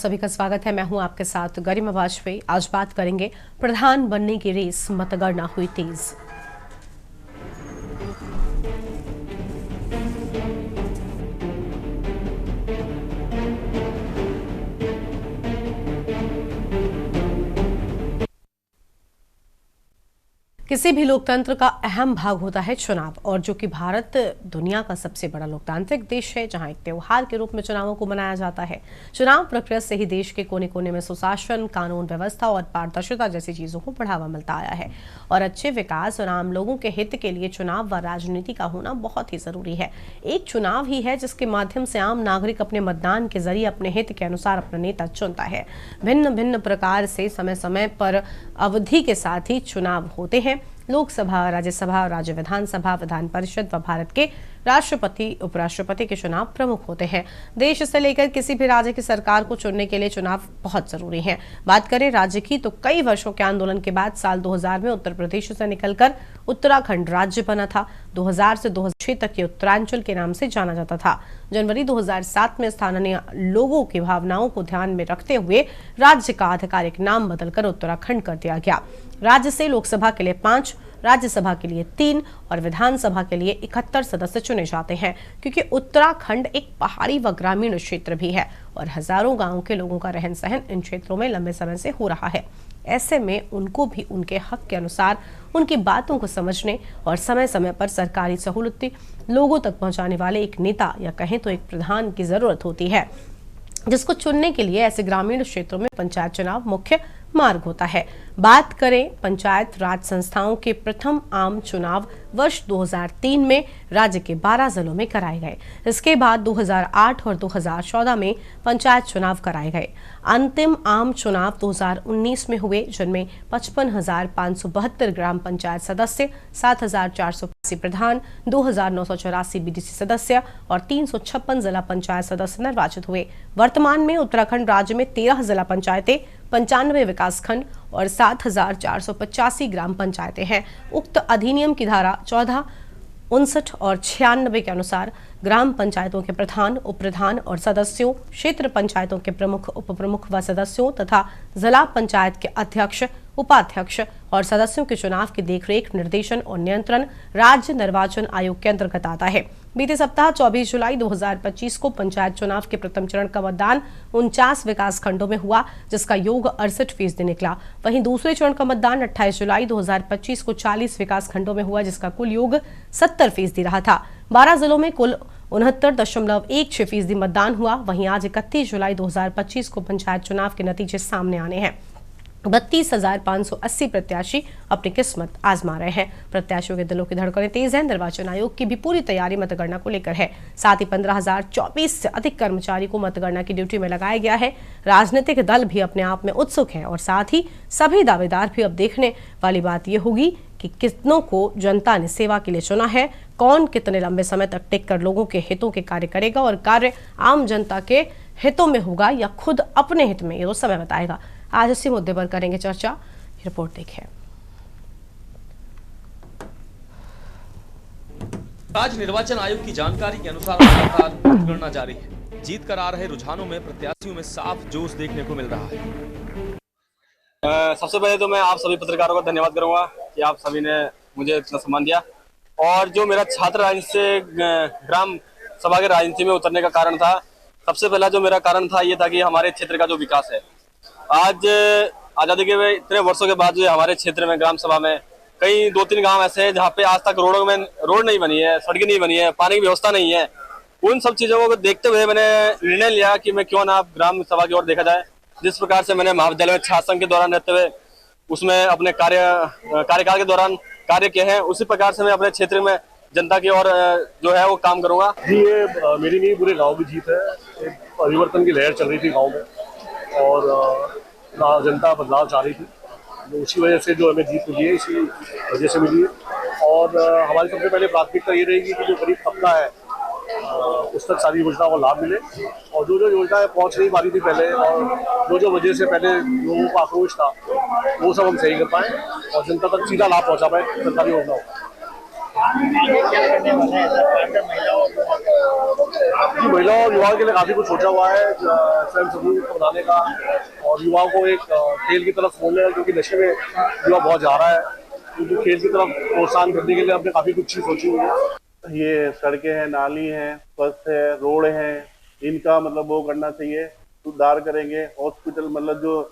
सभी का स्वागत है। मैं हूं आपके साथ गरिमा वाजपेयी। आज बात करेंगे प्रधान बनने की रेस, मतगणना हुई तेज। किसी भी लोकतंत्र का अहम भाग होता है चुनाव, और जो कि भारत दुनिया का सबसे बड़ा लोकतांत्रिक देश है, जहां एक त्योहार के रूप में चुनावों को मनाया जाता है। चुनाव प्रक्रिया से ही देश के कोने कोने में सुशासन, कानून व्यवस्था और पारदर्शिता जैसी चीजों को बढ़ावा मिलता आया है। और अच्छे विकास और आम लोगों के हित के लिए चुनाव व राजनीति का होना बहुत ही जरूरी है। एक चुनाव ही है जिसके माध्यम से आम नागरिक अपने मतदान के जरिए अपने हित के अनुसार अपना नेता चुनता है। भिन्न भिन्न प्रकार से समय समय पर अवधि के साथ ही चुनाव होते हैं। लोकसभा, राज्यसभा, राज्य विधानसभा, विधान परिषद व भारत के राष्ट्रपति, उपराष्ट्रपति के चुनाव प्रमुख होते हैं। देश से लेकर किसी भी राज्य की सरकार को चुनने के लिए चुनाव बहुत जरूरी है। बात करें राज्य की, तो कई वर्षों के आंदोलन के बाद साल 2000 में उत्तर प्रदेश से निकलकर उत्तराखंड राज्य बना था। 2000 से 2006 तक ये उत्तरांचल के नाम से जाना जाता था। जनवरी 2007 में स्थानीय लोगों की भावनाओं को ध्यान में रखते हुए राज्य का आधिकारिक नाम बदलकर उत्तराखंड कर दिया गया। राज्य से लोकसभा के लिए 5, राज्यसभा के लिए 3 और विधानसभा के लिए 71 सदस्य चुने जाते हैं, क्योंकि उत्तराखंड एक पहाड़ी व ग्रामीण क्षेत्र भी है और हजारों गांवों के लोगों का रहन सहन इन क्षेत्रों में लंबे समय से हो रहा है। ऐसे में उनको भी उनके हक के अनुसार उनकी बातों को समझने और समय समय पर सरकारी सहूलतें लोगों तक पहुंचाने वाले एक नेता, या कहें तो एक प्रधान की जरूरत होती है, जिसको चुनने के लिए ऐसे ग्रामीण क्षेत्रों में पंचायत चुनाव मुख्य मार्ग होता है। बात करें पंचायत राज संस्थाओं के प्रथम आम चुनाव वर्ष 2003 में राज्य के 12 जिलों में कराए गए। इसके बाद 2008 और 2014 में पंचायत चुनाव कराए गए। अंतिम आम चुनाव 2019 में हुए, जिनमें 55,572 ग्राम पंचायत सदस्य, 7,485 प्रधान, 2,984 बीडीसी सदस्य और 356 जिला पंचायत सदस्य निर्वाचित हुए। वर्तमान में उत्तराखंड राज्य में 13 जिला पंचायतें, 95 विकासखंड और 7,485 ग्राम पंचायतें हैं। उक्त अधिनियम की धारा 14, 59 और 96 के अनुसार ग्राम पंचायतों के प्रधान, उप प्रधान और सदस्यों, क्षेत्र पंचायतों के प्रमुख, उप प्रमुख व सदस्यों तथा जिला पंचायत के अध्यक्ष, उपाध्यक्ष और सदस्यों के चुनाव की देखरेख, निर्देशन और नियंत्रण राज्य निर्वाचन आयोग के अंतर्गत आता है। बीते सप्ताह 24 जुलाई 2025 को पंचायत चुनाव के प्रथम चरण का मतदान 49 विकास खंडों में हुआ, जिसका योग 68% निकला। वहीं दूसरे चरण का मतदान 28 जुलाई 2025 को 40 विकास खंडों में हुआ, जिसका कुल योग 70% रहा था। 12 जिलों में कुल 69.16% मतदान हुआ। वहीं आज 31 जुलाई 2025 को पंचायत चुनाव के नतीजे सामने आने हैं। 32,580 प्रत्याशी अपनी किस्मत आजमा रहे हैं। प्रत्याशियों के दिलों की धड़कनें तेज हैं। निर्वाचन आयोग की भी पूरी तैयारी मतगणना को लेकर है। साथ ही 15,024 से अधिक कर्मचारी को मतगणना की ड्यूटी में लगाया गया है। राजनीतिक दल भी अपने आप में उत्सुक हैं और साथ ही सभी दावेदार भी। अब देखने वाली बात यह होगी कि कितनों को जनता ने सेवा के लिए चुना है, कौन कितने लंबे समय तक टिक कर लोगों के हितों के कार्य करेगा और कार्य आम जनता के हितों में होगा या खुद अपने हित में, ये तो समय बताएगा। आज इसी मुद्दे पर करेंगे चर्चा। रिपोर्ट देखिए। राज्य निर्वाचन आयोग की जानकारी के अनुसार लगातार मतगणना जारी है। जीत कर आ रहे रुझानों में प्रत्याशियों में साफ जोश देखने को मिल रहा है। सबसे पहले तो मैं आप सभी पत्रकारों का धन्यवाद करूंगा कि आप सभी ने मुझे इतना सम्मान दिया। और जो मेरा छात्र राजनीति से ग्राम सभा के राजनीति में उतरने का कारण था, सबसे पहला जो मेरा कारण था ये था कि हमारे क्षेत्र का जो विकास है, आज आजादी के इतने वर्षों के बाद जो हमारे क्षेत्र में ग्राम सभा में कई 2-3 गांव ऐसे हैं जहाँ पे आज तक रोड नहीं बनी है, सड़कें नहीं बनी है, पानी की व्यवस्था नहीं है। उन सब चीजों को देखते हुए मैंने निर्णय लिया कि मैं क्यों ना ग्राम सभा की ओर देखा जाए। जिस प्रकार से मैंने महाविद्यालय में छात्र संघ के दौरान रहते हुए उसमें अपने कार्यकाल के दौरान कार्य किए हैं, उसी प्रकार से मैं अपने क्षेत्र में जनता की ओर जो है वो काम करूंगा। जी, ये मेरी नहीं पूरे गांव की जीत है। एक परिवर्तन की लहर चल रही थी गांव में और जनता बदलाव चाह रही थी, तो उसी वजह से जो हमें जीत मिली है, इसी वजह से मिली है। और हमारी सबसे पहले प्राथमिकता ये रहेगी कि जो गरीब तबका है उस तक सारी योजनाओं का लाभ मिले, और जो योजनाएं पहुंच नहीं पा रही थी पहले और जो वजह से पहले लोगों का आक्रोश था, वो सब हम सही कर पाए और जनता तक सीधा लाभ पहुंचा पाए सरकारी योजनाओं। जी, महिला और युवाओं के लिए काफी कुछ सोचा हुआ है स्वयं समूह बनाने का और युवाओं को एक खेल की तरफ मोड़ने का, क्योंकि नशे में युवा बहुत जा रहा है, क्योंकि खेल की तरफ प्रोत्साहन करने के लिए हमने काफी कुछ चीज सोची हुई है। ये सड़कें हैं, नाली हैं, स्वस्थ है, रोड हैं, इनका मतलब वो करना चाहिए, सुधार करेंगे। हॉस्पिटल मतलब जो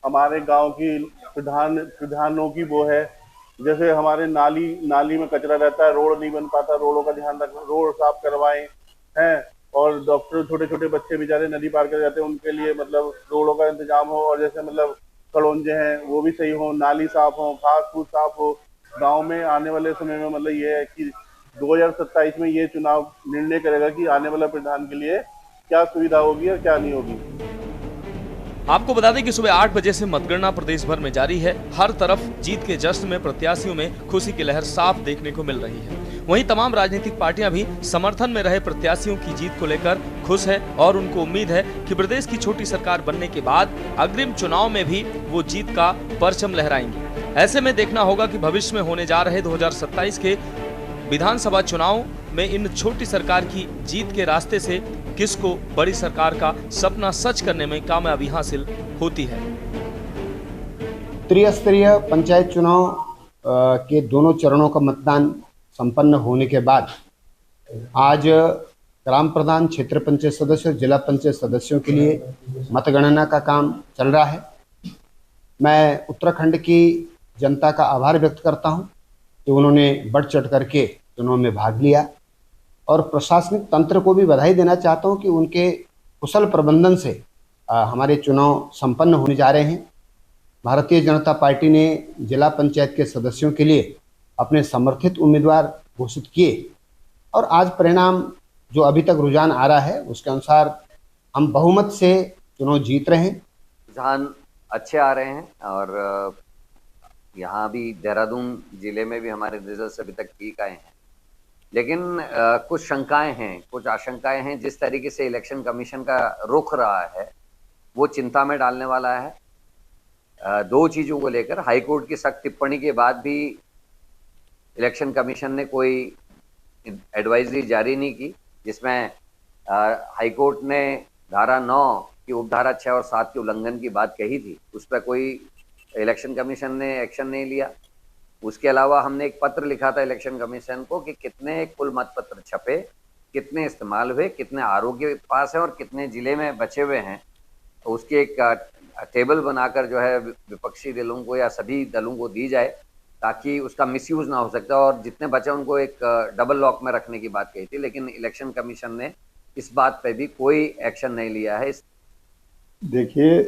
हमारे गांव की प्रधानों की वो है, जैसे हमारे नाली में कचरा रहता है, रोड नहीं बन पाता, रोडों का ध्यान रखना, रोड साफ करवाएं हैं। और डॉक्टर छोटे छोटे बच्चे बेचारे नदी पार कर जाते हैं, उनके लिए मतलब रोडों का इंतजाम हो, और जैसे मतलब कड़ोंजे हैं वो भी सही हो, नाली साफ हो, घास फूस साफ हो। गांव में आने वाले समय में मतलब ये है कि 2027 में ये चुनाव निर्णय करेगा कि आने वाला प्रधान के लिए क्या सुविधा होगी और क्या नहीं होगी। आपको बता दें कि सुबह 8 बजे से मतगणना प्रदेश भर में जारी है। हर तरफ जीत के जश्न में प्रत्याशियों में खुशी की लहर साफ देखने को मिल रही है। वहीं तमाम राजनीतिक पार्टियां भी समर्थन में रहे प्रत्याशियों की जीत को लेकर खुश है और उनको उम्मीद है कि प्रदेश की छोटी सरकार बनने के बाद अग्रिम चुनाव में भी वो जीत का परचम लहराएंगे। ऐसे में देखना होगा कि भविष्य में होने जा रहे 2027 के विधानसभा चुनाव में इन छोटी सरकार की जीत के रास्ते से किसको बड़ी सरकार का सपना सच करने में कामयाबी हासिल होती है। त्रिस्तरीय पंचायत चुनाव के दोनों चरणों का मतदान संपन्न होने के बाद आज ग्राम प्रधान, क्षेत्र पंचायत सदस्य, जिला पंचायत सदस्यों के लिए मतगणना का काम चल रहा है। मैं उत्तराखंड की जनता का आभार व्यक्त करता हूं कि उन्होंने बढ़ चढ़ करके चुनाव में भाग लिया, और प्रशासनिक तंत्र को भी बधाई देना चाहता हूं कि उनके कुशल प्रबंधन से हमारे चुनाव संपन्न होने जा रहे हैं। भारतीय जनता पार्टी ने जिला पंचायत के सदस्यों के लिए अपने समर्थित उम्मीदवार घोषित किए, और आज परिणाम जो अभी तक रुझान आ रहा है उसके अनुसार हम बहुमत से चुनाव जीत रहे हैं। रुझान अच्छे आ रहे हैं, और यहाँ भी देहरादून जिले में भी हमारे रिजल्ट अभी तक ठीक आए हैं, लेकिन कुछ शंकाएं हैं, कुछ आशंकाएं हैं। जिस तरीके से इलेक्शन कमीशन का रुख रहा है वो चिंता में डालने वाला है। दो चीज़ों को लेकर हाईकोर्ट की सख्त टिप्पणी के बाद भी इलेक्शन कमीशन ने कोई एडवाइजरी जारी नहीं की, जिसमें हाईकोर्ट ने धारा 9 की उपधारा 6 और 7 के उल्लंघन की बात कही थी। उस पर कोई इलेक्शन कमीशन ने एक्शन नहीं लिया। उसके अलावा हमने एक पत्र लिखा था इलेक्शन कमीशन को कि कितने कुल मतपत्र छपे, कितने इस्तेमाल हुए, कितने आरओ के पास है और कितने जिले में बचे हुए हैं। तो उसकी एक टेबल बनाकर जो है विपक्षी दलों को या सभी दलों को दी जाए, ताकि उसका मिसयूज ना हो सकता, और जितने बचे उनको एक डबल लॉक में रखने की बात कही थी। लेकिन इलेक्शन कमीशन ने इस बात पे भी कोई एक्शन नहीं लिया है। देखिए,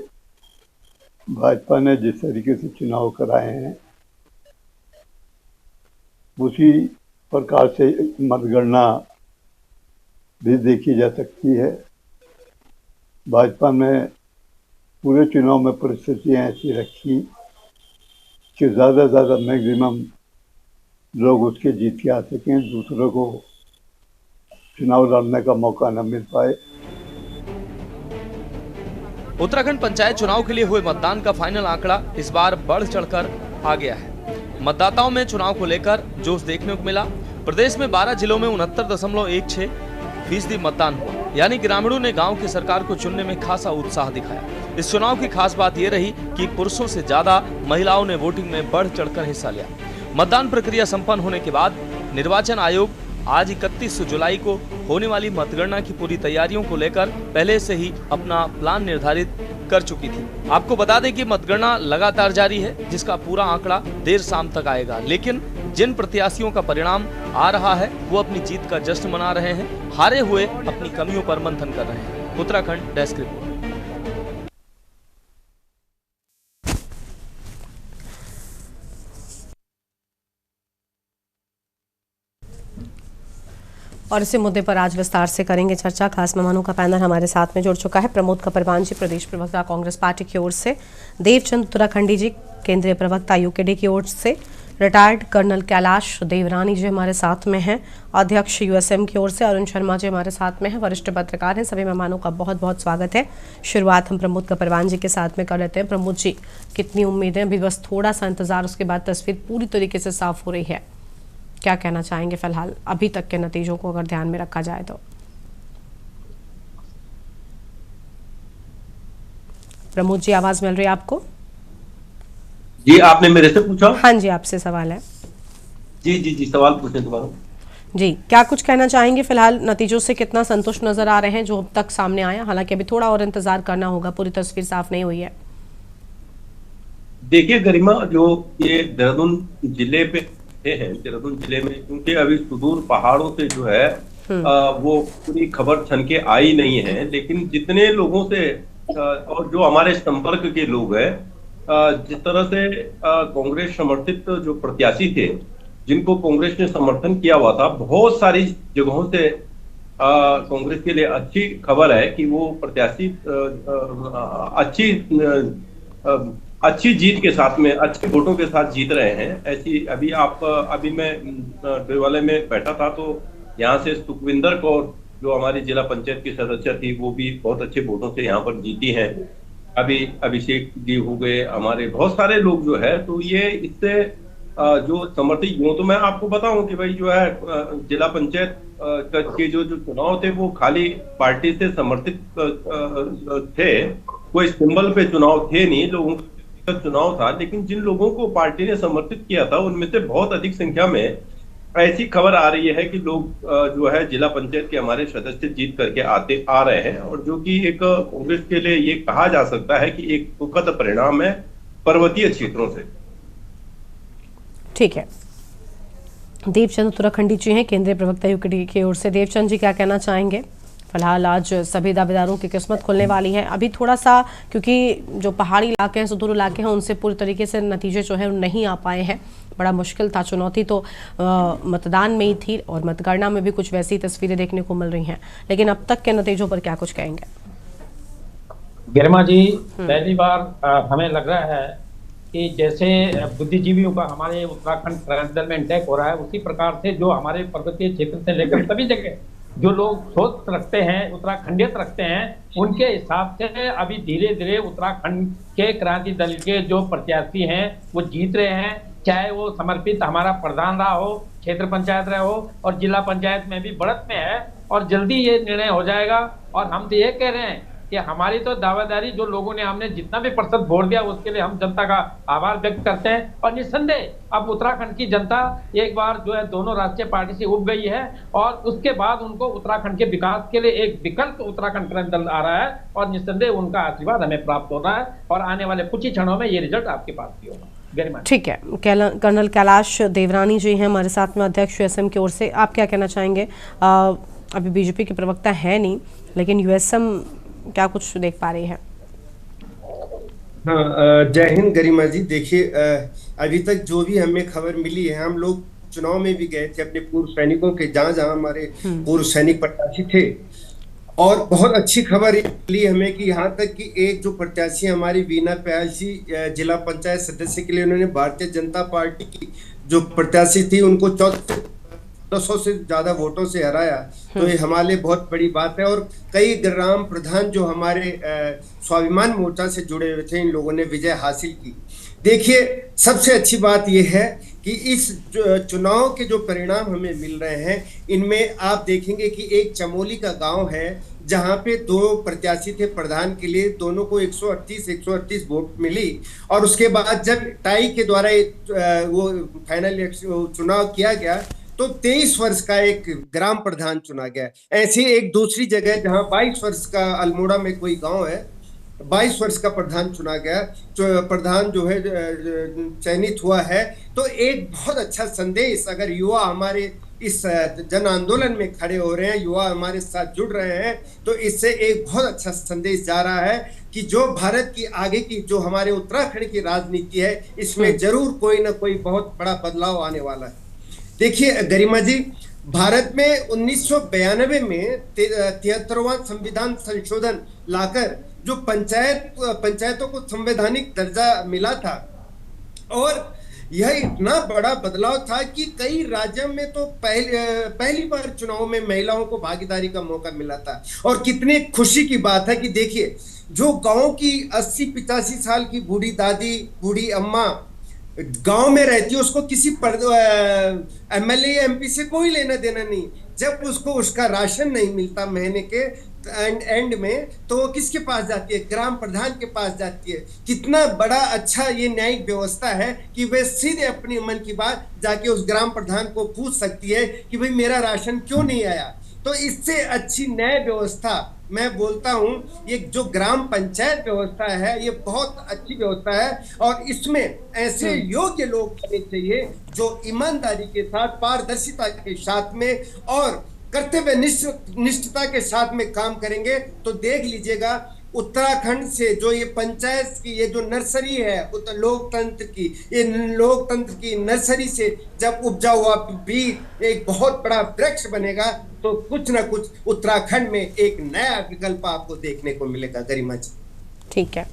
भाजपा ने जिस तरीके से चुनाव कराए हैं उसी प्रकार से मतगणना भी देखी जा सकती है। भाजपा ने पूरे चुनाव में परिस्थितियाँ ऐसी रखी कि ज़्यादा से ज़्यादा मैक्सिमम लोग उसके जीत के आ सकें, दूसरों को चुनाव लड़ने का मौका न मिल पाए। उत्तराखंड पंचायत चुनाव के लिए हुए मतदान का फाइनल आंकड़ा इस बार बढ़ चढ़कर आ गया है। मतदाताओं में चुनाव को लेकर जोश देखने को मिला। प्रदेश में 12 जिलों में 69.16% मतदान हुआ, यानी ग्रामीणों ने गांव की सरकार को चुनने में खासा उत्साह दिखाया। इस चुनाव की खास बात यह रही कि पुरुषों से ज्यादा महिलाओं ने वोटिंग में बढ़ चढ़कर हिस्सा लिया। मतदान प्रक्रिया संपन्न होने के बाद निर्वाचन आयोग आज 31 जुलाई को होने वाली मतगणना की पूरी तैयारियों को लेकर पहले से ही अपना प्लान निर्धारित कर चुकी थी। आपको बता दें कि मतगणना लगातार जारी है, जिसका पूरा आंकड़ा देर शाम तक आएगा। लेकिन जिन प्रत्याशियों का परिणाम आ रहा है वो अपनी जीत का जश्न मना रहे हैं, हारे हुए अपनी कमियों पर मंथन कर रहे हैं। Uttarakhand desk report. और इसी मुद्दे पर आज विस्तार से करेंगे चर्चा। खास मेहमानों का पैनल हमारे साथ में जुड़ चुका है। प्रमोद कपरवान जी, प्रदेश प्रवक्ता कांग्रेस पार्टी की ओर से, देवचंद उत्तराखंडी जी, केंद्रीय प्रवक्ता यूकेडी की ओर से, रिटायर्ड कर्नल कैलाश देवरानी जी हमारे साथ में हैं, अध्यक्ष यूएसएम की ओर से अरुण शर्मा जी हमारे साथ में हैं, वरिष्ठ पत्रकार हैं। सभी मेहमानों का बहुत बहुत स्वागत है। शुरुआत हम प्रमोद कपरवान जी के साथ में कर लेते हैं। प्रमोद जी, कितनी उम्मीदें, अभी बस थोड़ा सा इंतजार, उसके बाद तस्वीर पूरी तरीके से साफ हो रही है, क्या कहना चाहेंगे फिलहाल अभी तक के नतीजों को अगर ध्यान में रखा जाए तो? प्रमोद जी, आवाज मिल रही है आपको? जी, आपने मेरे से पूछा? हाँ जी, आपसे सवाल है। जी, सवाल पूछे दोबारा। जी, क्या कुछ कहना चाहेंगे फिलहाल नतीजों से? कितना संतुष्ट नजर आ रहे हैं जो अब तक सामने आया? हालांकि अभी थोड़ा और इंतजार करना होगा, पूरी तस्वीर साफ नहीं हुई है। देखिए गरिमा, जो ये देहरादून जिले पे हैं, देहरादून जिले में क्योंकि अभी सुदूर पहाड़ों से जो है वो पूरी खबर छन के आई नहीं है, लेकिन जितने लोगों से और जो हमारे संपर्क के लोग हैं, जिस तरह से कांग्रेस समर्थित जो प्रत्याशी थे जिनको कांग्रेस ने समर्थन किया हुआ था, बहुत सारी जगहों से कांग्रेस के लिए अच्छी खबर है कि वो प्रत्याशी अच्छी जीत के साथ में, अच्छे वोटों के साथ जीत रहे हैं। ऐसी अभी मैं डोईवाला में बैठा था तो यहाँ से सुखविंदर कौर जो हमारी जिला पंचायत की सदस्य थी वो भी बहुत अच्छे वोटों से यहाँ पर जीती हैं। अभी अभिषेक जी हो गए, हमारे बहुत सारे लोग जो है, तो ये इससे जो समर्थित यूं तो मैं आपको बताऊं कि भाई जो है जिला पंचायत के जो चुनाव थे वो खाली पार्टी से समर्थित थे, कोई सिंबल पे चुनाव थे नहीं, लोगों का चुनाव था। लेकिन जिन लोगों को पार्टी ने समर्थित किया था उनमें से बहुत अधिक संख्या में ऐसी खबर आ रही है कि लोग जो है जिला पंचायत के हमारे सदस्य जीत करके आ रहे हैं, और जो कि एक कांग्रेस के लिए ये कहा जा सकता है कि एक सुखद परिणाम है पर्वतीय क्षेत्रों से। ठीक है, देवचंद उत्तराखंडी जी हैं केंद्रीय प्रवक्ता यूकेडी की ओर से। देवचंद जी, क्या कहना चाहेंगे? फिलहाल आज सभी दावेदारों की किस्मत खुलने वाली है। अभी थोड़ा सा क्योंकि जो पहाड़ी इलाके हैं, सुदूर इलाके हैं, उनसे पूरी तरीके से नतीजे जो है नहीं आ पाए हैं। बड़ा मुश्किल था, चुनौती तो मतदान में ही थी और मतगणना में भी कुछ वैसी तस्वीरें देखने को मिल रही हैं, लेकिन अब तक के नतीजों पर क्या कुछ कहेंगे? गरिमा जी, पहली बार हमें लग रहा है कि जैसे बुद्धिजीवियों का हमारे उत्तराखंड प्रांतल में अटैक हो रहा है, उसी प्रकार से जो हमारे पर्वतीय क्षेत्र से लेकर सभी जगह जो लोग सोच रखते हैं, उत्तराखंडियत रखते हैं, उनके हिसाब से अभी धीरे धीरे उत्तराखंड के क्रांति दल के जो प्रत्याशी हैं वो जीत रहे हैं। चाहे वो समर्पित हमारा प्रधान रहा हो, क्षेत्र पंचायत रहा हो, और जिला पंचायत में भी बढ़त में है, और जल्दी ये निर्णय हो जाएगा। और हम तो ये कह रहे हैं कि हमारी तो दावेदारी, जो लोगों ने हमने जितना भी प्रतिशत वोट दिया उसके लिए हम जनता का आभार व्यक्त करते हैं। और निस्संदेह अब उत्तराखंड की जनता एक बार जो है दोनों राष्ट्रीय पार्टी से उब गई है, और उसके बाद उनको उत्तराखंड के विकास के लिए एक विकल्प उत्तराखंड क्रांति दल आ रहा है, और निस्संदेह उनका आशीर्वाद हमें प्राप्त हो रहा है, और आने वाले कुछ ही क्षणों में ये रिजल्ट आपके पास भी होगा। ठीक है, कर्नल कैलाश देवरानी जी हैं हमारे साथ में, अध्यक्ष यूएसएम की ओर से। आप क्या कहना चाहेंगे? अभी बीजेपी के प्रवक्ता है नहीं, लेकिन यूएसएम क्या कुछ देख पा रही है? हाँ, जय हिंद गरिमा जी। देखिए, अभी तक जो भी हमें खबर मिली है, हम लोग चुनाव में भी गए थे अपने पूर्व सैनिकों के, जहां हमारे पूर्व सैनिक प्रत्याशी थे, और बहुत अच्छी खबर मिली हमें कि यहाँ तक कि एक जो प्रत्याशी हमारी वीना प्यासी जिला पंचायत सदस्य के लिए, उन्होंने भारतीय जनता पार्टी की जो प्रत्याशी थी उनको 1400 से ज्यादा वोटों से हराया। तो ये हमारे लिए बहुत बड़ी बात है। और कई ग्राम प्रधान जो हमारे स्वाभिमान मोर्चा से जुड़े हुए थे, इन लोगों ने विजय हासिल की। देखिए, सबसे अच्छी बात यह है कि इस चुनाव के जो परिणाम हमें मिल रहे हैं, इनमें आप देखेंगे कि एक चमोली का गांव है जहां पे दो प्रत्याशी थे प्रधान के लिए, दोनों को 138 वोट मिली, और उसके बाद जब टाई के द्वारा वो फाइनल चुनाव किया गया तो 23 वर्ष का एक ग्राम प्रधान चुना गया। ऐसी एक दूसरी जगह जहां 22 वर्ष का अल्मोड़ा में कोई गांव है, 22 वर्ष का प्रधान चुना गया, प्रधान जो है चयनित हुआ है। तो एक बहुत अच्छा संदेश, अगर युवा हमारे इस जन आंदोलन में खड़े हो रहे हैं, युवा हमारे साथ जुड़ रहे हैं, तो इससे एक बहुत अच्छा संदेश जा रहा है कि जो भारत की आगे की जो हमारे उत्तराखंड की राजनीति है, इसमें जरूर कोई ना कोई बहुत बड़ा बदलाव आने वाला है। देखिए गरिमा जी, भारत में 1992 में 73वां संविधान संशोधन लाकर जो पंचायतों को संवैधानिक दर्जा मिला था, और यह इतना बड़ा बदलाव था कि कई राज्यों में तो पहली बार चुनाव में महिलाओं को भागीदारी का मौका मिला था। और कितने खुशी की बात है कि देखिए, जो गांव की 80-85 साल की बूढ़ी दादी, बूढ़ी अम्मा गांव में रहती है, उसको किसी एमएलए या एमपी से कोई लेना देना नहीं। जब उसको उसका राशन नहीं मिलता महीने के एंड में, तो वो किसके पास जाती है? ग्राम प्रधान के पास जाती है। कितना बड़ा अच्छा ये न्यायिक व्यवस्था है कि वे सीधे अपनी मन की बात जाके उस ग्राम प्रधान को पूछ सकती है कि भाई मेरा राशन क्यों नहीं आया। तो इससे अच्छी न्याय व्यवस्था मैं बोलता हूं, ये जो ग्राम पंचायत व्यवस्था है ये बहुत अच्छी व्यवस्था है, और इसमें ऐसे योग्य लोग होने चाहिए जो ईमानदारी के साथ, पारदर्शिता के साथ में और कर्तव्य निष्ठता के साथ में काम करेंगे। तो देख लीजिएगा उत्तराखंड से जो ये पंचायत की ये जो नर्सरी है लोकतंत्र की, ये लोकतंत्र की नर्सरी से जब उपजा हुआ बीज एक बहुत बड़ा वृक्ष बनेगा, तो कुछ ना कुछ उत्तराखंड में एक नया विकल्प आपको देखने को मिलेगा। गरिमा जी ठीक है,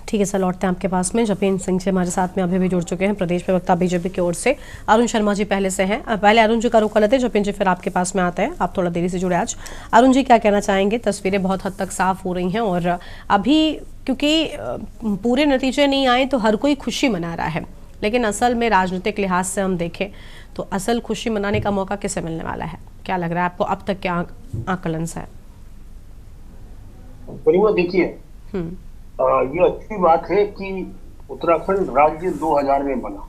ठीक है सर, लौटते हैं आपके पास में। जपेंद्र सिंह जी हमारे साथ में अभी भी जुड़ चुके हैं, प्रदेश प्रवक्ता बीजेपी की ओर से। अरुण शर्मा जी पहले से हैं, पहले अरुण जी का रुख कर लेते हैं, जपेंद्र जी फिर आपके पास में आते हैं। आप थोड़ा देरी से जुड़े आज। अरुण जी क्या कहना चाहेंगे? तस्वीरें बहुत हद तक साफ हो रही हैं और अभी क्योंकि पूरे नतीजे नहीं आए तो हर कोई खुशी मना रहा है, लेकिन असल में राजनीतिक लिहाज से हम देखें तो असल खुशी मनाने का मौका किसे मिलने वाला है? क्या लग रहा है आपको, अब तक क्या आकलन है? देखिए, ये अच्छी बात है कि उत्तराखंड राज्य 2000 में बना,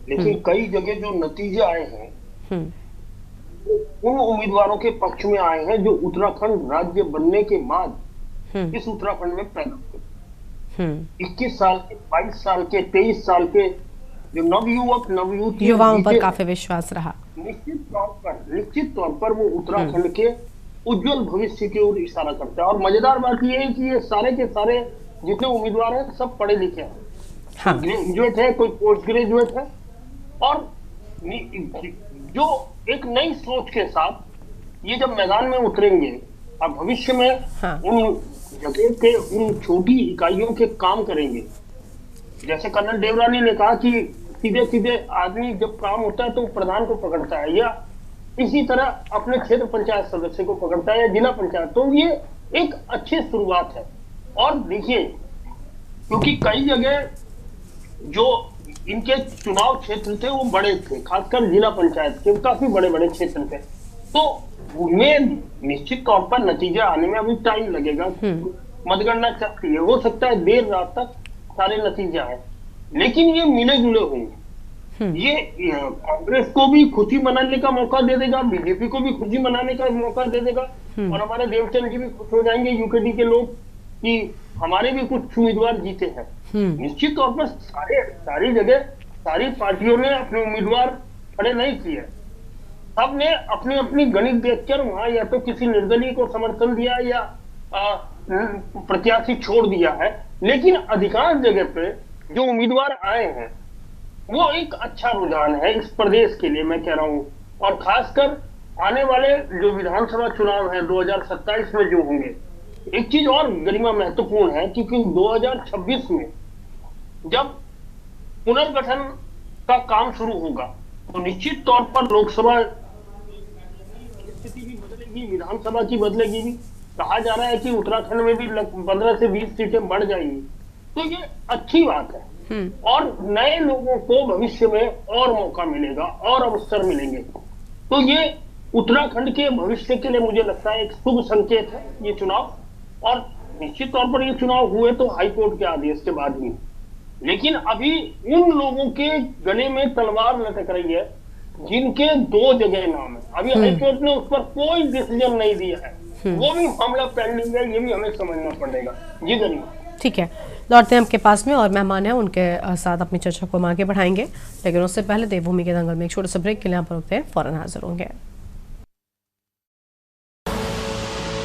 लेकिन कई जगह जो नतीजे आए हैं उन उम्मीदवारों के पक्ष में आए हैं जो उत्तराखंड राज्य बनने के बाद इस उत्तराखंड में पैदा हुए। 21 साल के, 22 साल के, 23 साल के जो नवयुवक युवाओं पर काफी विश्वास रहा। निश्चित तौर पर वो उत्तराखंड के उज्जवल भविष्य की ओर इशारा करता है। और मजेदार बात यह है कि ये सारे के सारे जितने उम्मीदवार हैं सब पढ़े लिखे हैं, हाँ। ग्रेजुएट है, कोई पोस्ट ग्रेजुएट है, और जो एक नई सोच के साथ ये जब मैदान में उतरेंगे और भविष्य में हाँ। उन जगह के उन छोटी इकाइयों के काम करेंगे। जैसे कर्नल देवरानी ने कहा कि सीधे सीधे आदमी जब काम होता है तो प्रधान को पकड़ता है, या इसी तरह अपने क्षेत्र पंचायत सदस्य को पकड़ता है या जिला पंचायत। तो ये एक अच्छी शुरुआत है। और देखिए, क्योंकि कई जगह जो इनके चुनाव क्षेत्र थे वो बड़े थे, खासकर जिला पंचायत के काफी बड़े बड़े क्षेत्र थे, तो उनमें निश्चित तौर पर नतीजा आने में अभी टाइम लगेगा। मतगणना चल रही है, हो सकता है देर रात तक सारे नतीजे आए, लेकिन ये मिले जुले होंगे। ये कांग्रेस को भी खुशी मनाने का मौका दे देगा, बीजेपी को भी खुशी मनाने का मौका दे देगा, और हमारे देवचंद जी भी खुश हो जाएंगे, यूकेडी के लोग, कि हमारे भी कुछ उम्मीदवार जीते हैं। निश्चित तौर पर सारी जगह सारी पार्टियों ने अपने उम्मीदवार खड़े नहीं किए, सबने अपनी अपनी गणित देखकर वहां या तो किसी निर्दलीय को समर्थन दिया या प्रत्याशी छोड़ दिया है। लेकिन अधिकांश जगह पे जो उम्मीदवार आए हैं वो एक अच्छा रुझान है इस प्रदेश के लिए, मैं कह रहा हूं। और खासकर आने वाले जो विधानसभा चुनाव है 2027 में जो होंगे, एक चीज और गरिमा महत्वपूर्ण है, क्योंकि 2026 में जब पुनर्गठन का काम शुरू होगा तो निश्चित तौर पर लोकसभा स्थिति भी बदलेगी, विधानसभा की बदलेगी भी। कहा जा रहा है कि उत्तराखंड में भी 15 से 20 सीटें बढ़ जाएंगी, तो ये अच्छी बात है। और नए लोगों को भविष्य में और मौका मिलेगा और अवसर मिलेंगे, तो ये उत्तराखंड के भविष्य के लिए मुझे लगता है एक शुभ संकेत है ये चुनाव। और निश्चित तौर पर ये चुनाव हुए तो हाईकोर्ट के आदेश के बाद ही, लेकिन अभी उन लोगों के गले में तलवार लटक रही है जिनके 2 जगह नाम है। अभी हाईकोर्ट ने उस पर कोई डिसीजन नहीं दिया है, वो भी मामला पेंडिंग है, ये भी हमें समझना पड़ेगा। जी गरिमा। ठीक है, लौटते हैं आपके पास में और मेहमान हैं, उनके साथ अपनी चर्चा को हम आगे बढ़ाएंगे, लेकिन उससे पहले देवभूमि के दंगल में एक छोटे से ब्रेक के लिए यहाँ पर रुकते हैं, फौरन हाजिर होंगे।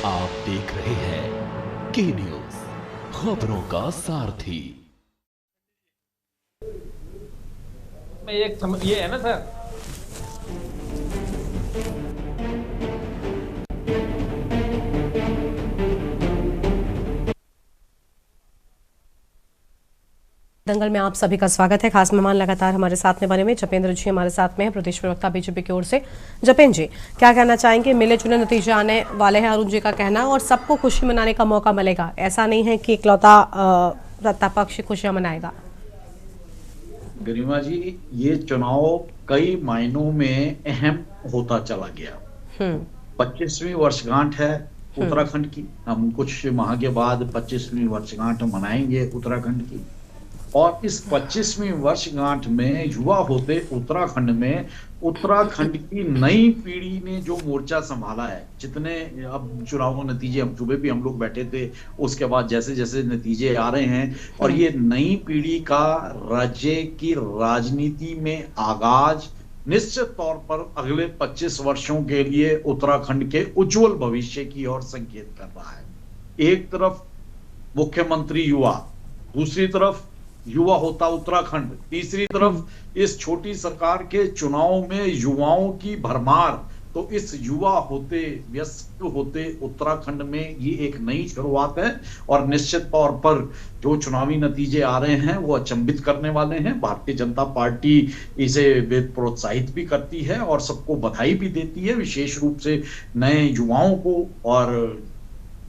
आप देख रहे हैं के न्यूज, खबरों का सारथी। ये है ना सर, दंगल में आप सभी का स्वागत है। खास मेहमान लगातार हमारे साथ में बने हुए जपेंद्र जी हमारे साथ में हैं, प्रदेश प्रवक्ता बीजेपी की ओर से। जपेंद्र जी, क्या कहना चाहेंगे? मिले जुले नतीजे आने वाले हैं, अरुण जी का कहना, और सबको खुशी मनाने का मौका मिलेगा, ऐसा नहीं है कि इकलौता सत्ता पक्ष खुशियां मनाएगा। गरिमा जी, ये चुनाव कई मायनों में अहम होता चला गया। 25वीं वर्षगांठ है उत्तराखंड की। हम कुछ माह के बाद 25वीं वर्षगांठ मनाएंगे उत्तराखंड की, और इस 25वीं वर्षगांठ में युवा होते उत्तराखंड में उत्तराखंड की नई पीढ़ी ने जो मोर्चा संभाला है, जितने अब चुनाव नतीजे, हम सुबह भी हम लोग बैठे थे, उसके बाद जैसे जैसे नतीजे आ रहे हैं, और ये नई पीढ़ी का राज्य की राजनीति में आगाज निश्चित तौर पर अगले 25 वर्षों के लिए उत्तराखंड के उज्जवल भविष्य की ओर संकेत कर रहा है। एक तरफ मुख्यमंत्री युवा, दूसरी तरफ युवा होता उत्तराखंड, तीसरी तरफ इस छोटी सरकार के चुनाव में युवाओं की भरमार। तो इस युवा होते, व्यस्त होते उत्तराखंड में ये एक नई शुरुआत है, और निश्चित तौर पर जो चुनावी नतीजे आ रहे हैं वो अचंभित करने वाले हैं। भारतीय जनता पार्टी इसे प्रोत्साहित भी करती है और सबको बधाई भी देती है, विशेष रूप से नए युवाओं को। और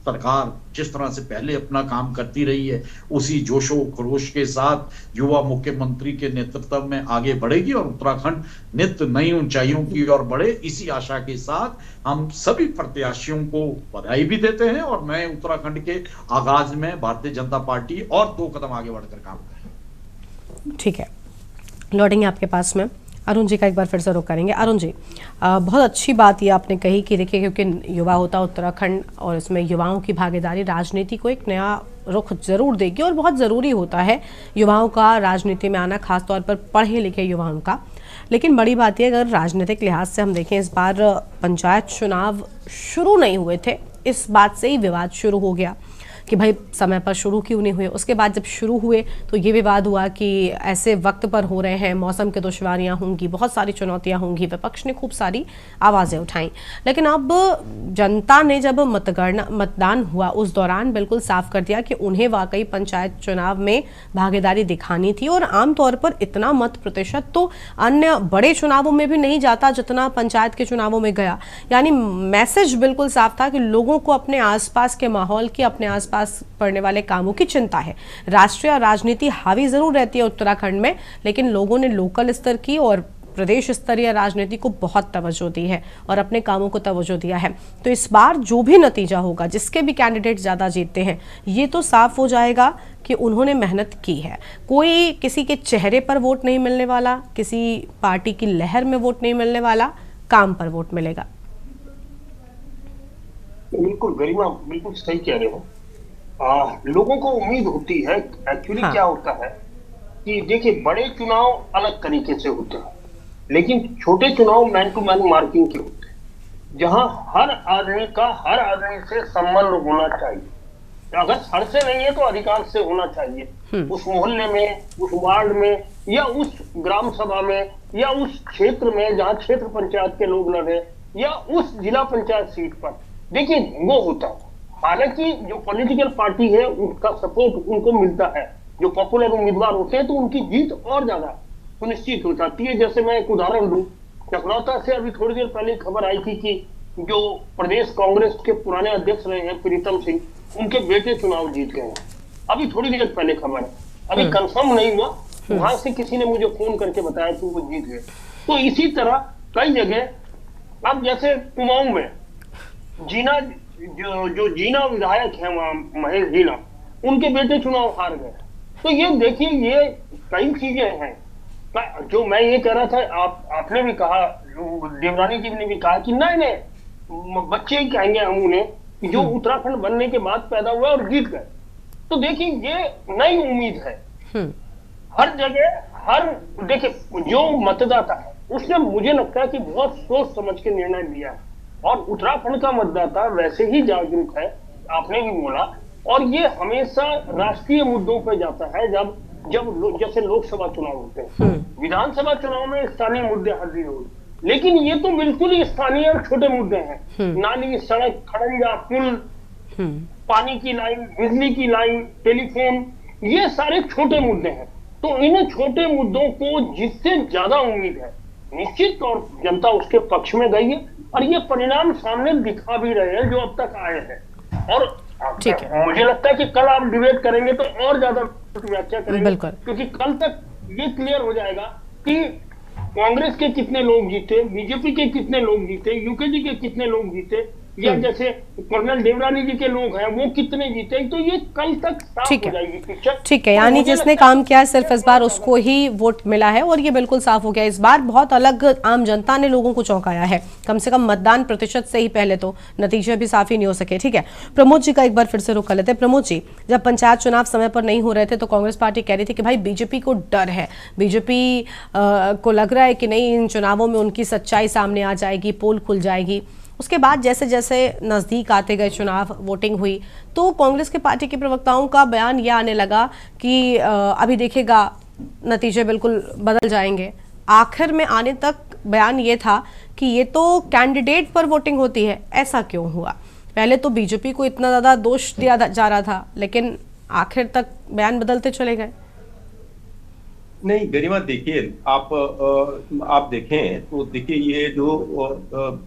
सरकार जिस तरह से पहले अपना काम करती रही है, उसी जोशो खरोश के साथ युवा मुख्यमंत्री के नेतृत्व में आगे बढ़ेगी और उत्तराखंड नित्य नई ऊंचाइयों की ओर बढ़े। इसी आशा के साथ हम सभी प्रत्याशियों को बधाई भी देते हैं, और नए उत्तराखंड के आगाज में भारतीय जनता पार्टी और 2 कदम आगे बढ़कर काम करेगी। ठीक है, लौटेंगे आपके पास में। अरुण जी का एक बार फिर से रुख करेंगे। अरुण जी, बहुत अच्छी बात ये आपने कही कि देखिए, क्योंकि युवा होता उत्तराखंड और इसमें युवाओं की भागीदारी राजनीति को एक नया रुख जरूर देगी, और बहुत ज़रूरी होता है युवाओं का राजनीति में आना, खासतौर पर पढ़े लिखे युवाओं का। लेकिन बड़ी बात यह, अगर राजनीतिक लिहाज से हम देखें, इस बार पंचायत चुनाव शुरू नहीं हुए थे, इस बात से ही विवाद शुरू हो गया कि भाई समय पर शुरू क्यों नहीं हुए। उसके बाद जब शुरू हुए तो ये विवाद हुआ कि ऐसे वक्त पर हो रहे हैं, मौसम की दुश्वारियां होंगी, बहुत सारी चुनौतियां होंगी, विपक्ष ने खूब सारी आवाज़ें उठाई। लेकिन अब जनता ने जब मतदान हुआ उस दौरान बिल्कुल साफ कर दिया कि उन्हें वाकई पंचायत चुनाव में भागीदारी दिखानी थी, और आमतौर पर इतना मत प्रतिशत तो अन्य बड़े चुनावों में भी नहीं जाता जितना पंचायत के चुनावों में गया। यानी मैसेज बिल्कुल साफ था कि लोगों को अपने आसपास के माहौल की, अपने आसपास पड़ने वाले कामों की चिंता है। राष्ट्रीय राजनीति हावी जरूर रहती है उत्तराखंड में, लेकिन लोगों ने लोकल स्तर की और प्रदेश स्तरीय राजनीति को बहुत तवज्जो दी है और अपने कामों को तवज्जो दिया है। तो इस बार जो भी नतीजा होगा, जिसके भी कैंडिडेट ज्यादा जीतते हैं, ये तो साफ हो जाएगा कि उन्होंने मेहनत की है। कोई किसी के चेहरे पर वोट नहीं मिलने वाला, किसी पार्टी की लहर में वोट नहीं मिलने वाला, काम पर वोट मिलेगा। बिल्कुल गरिमा, बिल्कुल सही कह रहे हो। लोगों को उम्मीद होती है। एक्चुअली क्या होता है कि देखिए, बड़े चुनाव अलग तरीके से होते हैं, लेकिन छोटे चुनाव मैन टू मैन मार्किंग के होते हैं, जहां हर आदमी का हर आदमी से संबंध होना चाहिए। अगर हर से नहीं है तो अधिकांश से होना चाहिए। उस मोहल्ले में, उस वार्ड में, या उस ग्राम सभा में, या उस क्षेत्र में जहाँ क्षेत्र पंचायत के लोग लड़े, या उस जिला पंचायत सीट पर, देखिए वो होता है। हालांकि जो पॉलिटिकल पार्टी है उनका सपोर्ट उनको मिलता है, जो पॉपुलर उम्मीदवार होते हैं, तो उनकी जीत और ज्यादा सुनिश्चित हो जाती है। जैसे मैं एक उदाहरण दूं, चकरौता से अभी थोड़ी देर पहले खबर आई थी कि जो प्रदेश कांग्रेस के पुराने अध्यक्ष रहे हैं प्रीतम सिंह, उनके बेटे चुनाव जीत गए हैं। अभी थोड़ी देर पहले खबर है, अभी कंफर्म नहीं हुआ, वहां से किसी ने मुझे फोन करके बताया कि वो जीत गए। तो इसी तरह कई जगह, अब जैसे कुमाऊं में जीना, जो जीना विधायक है वहां, महेश जीना, उनके बेटे चुनाव हार गए। तो ये देखिए, ये कई चीजें हैं। जो मैं ये कह रहा था, आपने भी कहा, देवरानी जी ने भी कहा कि नहीं बच्चे ही कहेंगे हम उन्हें, कि जो उत्तराखंड बनने के बाद पैदा हुआ और जीत गए। तो देखिए, ये नई उम्मीद है हर जगह। देखिए, जो मतदाता है उसने, मुझे लगता है कि बहुत सोच समझ के निर्णय लिया है, और उत्तराखंड का मतदाता वैसे ही जागरूक है, आपने भी बोला। और ये हमेशा राष्ट्रीय मुद्दों पे जाता है। जब जैसे लोकसभा चुनाव होते हैं, विधानसभा चुनाव में स्थानीय मुद्दे हाजिर हो, लेकिन ये तो बिल्कुल ही स्थानीय और छोटे मुद्दे हैं। नाली, सड़क, खड़ंजा, पुल, पानी की लाइन, बिजली की लाइन, टेलीफोन, ये सारे छोटे मुद्दे हैं। तो इन छोटे मुद्दों को जिससे ज्यादा उम्मीद है, निश्चित तौर जनता उसके पक्ष में गई है, और ये परिणाम सामने दिखा भी रहे हैं जो अब तक आए हैं। और मुझे लगता है कि कल आप डिबेट करेंगे तो और ज्यादा व्याख्या करेंगे, क्योंकि कल तक ये क्लियर हो जाएगा कि कांग्रेस के कितने लोग जीते, बीजेपी के कितने लोग जीते, यूकेजी के कितने लोग जीते, या जैसे कर्नल देवरानी जी के लोग हैं वो कितने जीते, तो ये कल तक साफ हो जाएगी पिक्चर। ठीक है, यानी जिसने काम किया है सिर्फ इस बार उसको ही वोट मिला है और ये बिल्कुल साफ हो गया। इस बार बहुत अलग आम जनता ने लोगों को चौंकाया है, कम से कम मतदान प्रतिशत से ही पहले तो नतीजे भी साफ ही नहीं हो सके। ठीक है, प्रमोद जी का एक बार फिर से रुक कर लेते हैं। प्रमोद जी, जब पंचायत चुनाव समय पर नहीं हो रहे थे तो कांग्रेस पार्टी कह रही थी कि भाई बीजेपी को डर है, बीजेपी को लग रहा है कि नहीं इन चुनावों में उनकी सच्चाई सामने आ जाएगी, पोल खुल जाएगी। उसके बाद जैसे जैसे नज़दीक आते गए चुनाव, वोटिंग हुई, तो कांग्रेस के पार्टी के प्रवक्ताओं का बयान यह आने लगा कि अभी देखिएगा नतीजे बिल्कुल बदल जाएंगे। आखिर में आने तक बयान ये था कि ये तो कैंडिडेट पर वोटिंग होती है, ऐसा क्यों हुआ? पहले तो बीजेपी को इतना ज़्यादा दोष दिया जा रहा था, लेकिन आखिर तक बयान बदलते चले गए। नहीं गरिमा, देखिए आप देखें तो देखिए ये जो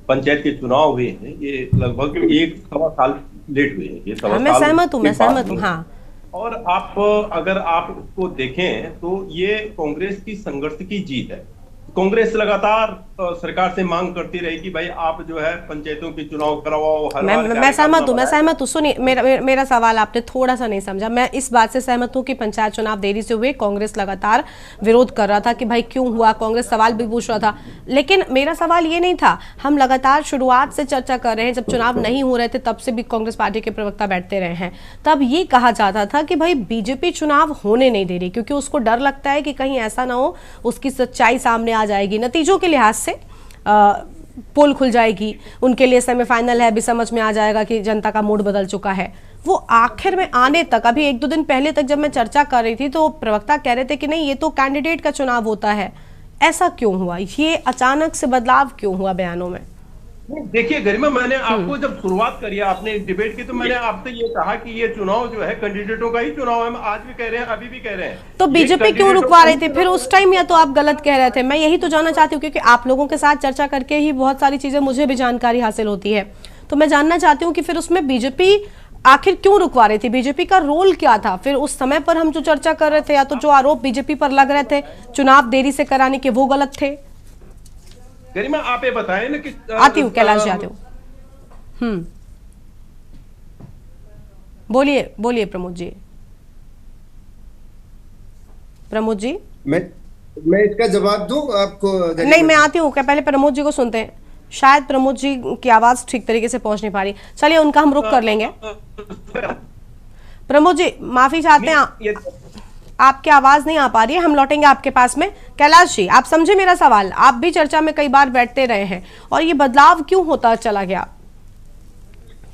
पंचायत के चुनाव हुए हैं ये लगभग 1-1.25 साल लेट हुए हैं। ये मैं सहमत हूँ हाँ। और अगर आप इसको देखें तो ये कांग्रेस की संघर्ष की जीत है। कांग्रेस लगातार सरकार से मांग करती रही कि भाई आप जो है पंचायतों के चुनाव करवाओ। मैं सहमत हूँ। सुनिए, मेरा सवाल आपने थोड़ा सा नहीं समझा। मैं इस बात से सहमत हूँ कि पंचायत चुनाव देरी से हुए, कांग्रेस लगातार विरोध कर रहा था कि भाई क्यों हुआ, कांग्रेस सवाल भी पूछ रहा था। लेकिन मेरा सवाल ये नहीं था, हम लगातार शुरुआत से चर्चा कर रहे हैं, जब चुनाव नहीं हो रहे थे तब से भी कांग्रेस पार्टी के प्रवक्ता बैठते रहे हैं, तब ये कहा जाता था कि भाई बीजेपी चुनाव होने नहीं दे रही क्योंकि उसको डर लगता है कि कहीं ऐसा ना हो उसकी सच्चाई सामने आ जाएगी, नतीजों के लिहाज से पोल खुल जाएगी, उनके लिए सेमीफाइनल है भी समझ में आ जाएगा कि जनता का मूड बदल चुका है। वो आखिर में आने तक, अभी 1-2 दिन पहले तक जब मैं चर्चा कर रही थी तो प्रवक्ता कह रहे थे कि नहीं ये तो कैंडिडेट का चुनाव होता है। ऐसा क्यों हुआ? ये अचानक से बदलाव क्यों हुआ बयानों में? देखिए गरिमा, मैंने आपको जब शुरुआत करी आपने डिबेट की तो मैंने आपसे ये कहा कि ये चुनाव जो है कैंडिडेटों का ही चुनाव है। हम आज भी कह रहे हैं, अभी भी कह रहे हैं। तो बीजेपी क्यों रुकवा रही थी फिर उस टाइम? या तो आप गलत कह रहे थे? मैं यही तो जानना चाहती हूँ, क्योंकि आप लोगों के साथ चर्चा करके ही बहुत सारी चीजें मुझे भी जानकारी हासिल होती है। तो मैं जानना चाहती हूँ कि फिर उसमें बीजेपी आखिर क्यों रुकवा रही थी, बीजेपी का रोल क्या था फिर उस समय पर? हम जो चर्चा कर रहे थे या तो जो आरोप बीजेपी पर लग रहे थे चुनाव देरी से कराने के, वो गलत थे। गरिमा आप ये बताएं ना कि आती हूँ कैलाश जी, आती हूँ। बोलिए प्रमोद जी। प्रमोद जी, मैं इसका जवाब दूं आपको? नहीं, मैं आती हूँ, क्या पहले प्रमोद जी को सुनते हैं। शायद प्रमोद जी की आवाज ठीक तरीके से पहुंच नहीं पा रही, चलिए उनका हम रुख कर लेंगे। प्रमोद जी माफी चाहते हैं, आपकी आवाज नहीं आ पा रही है, हम लौटेंगे आपके पास में। कैलाश जी, आप समझे मेरा सवाल? आप भी चर्चा में कई बार बैठते रहे हैं, और ये बदलाव क्यों होता चला गया?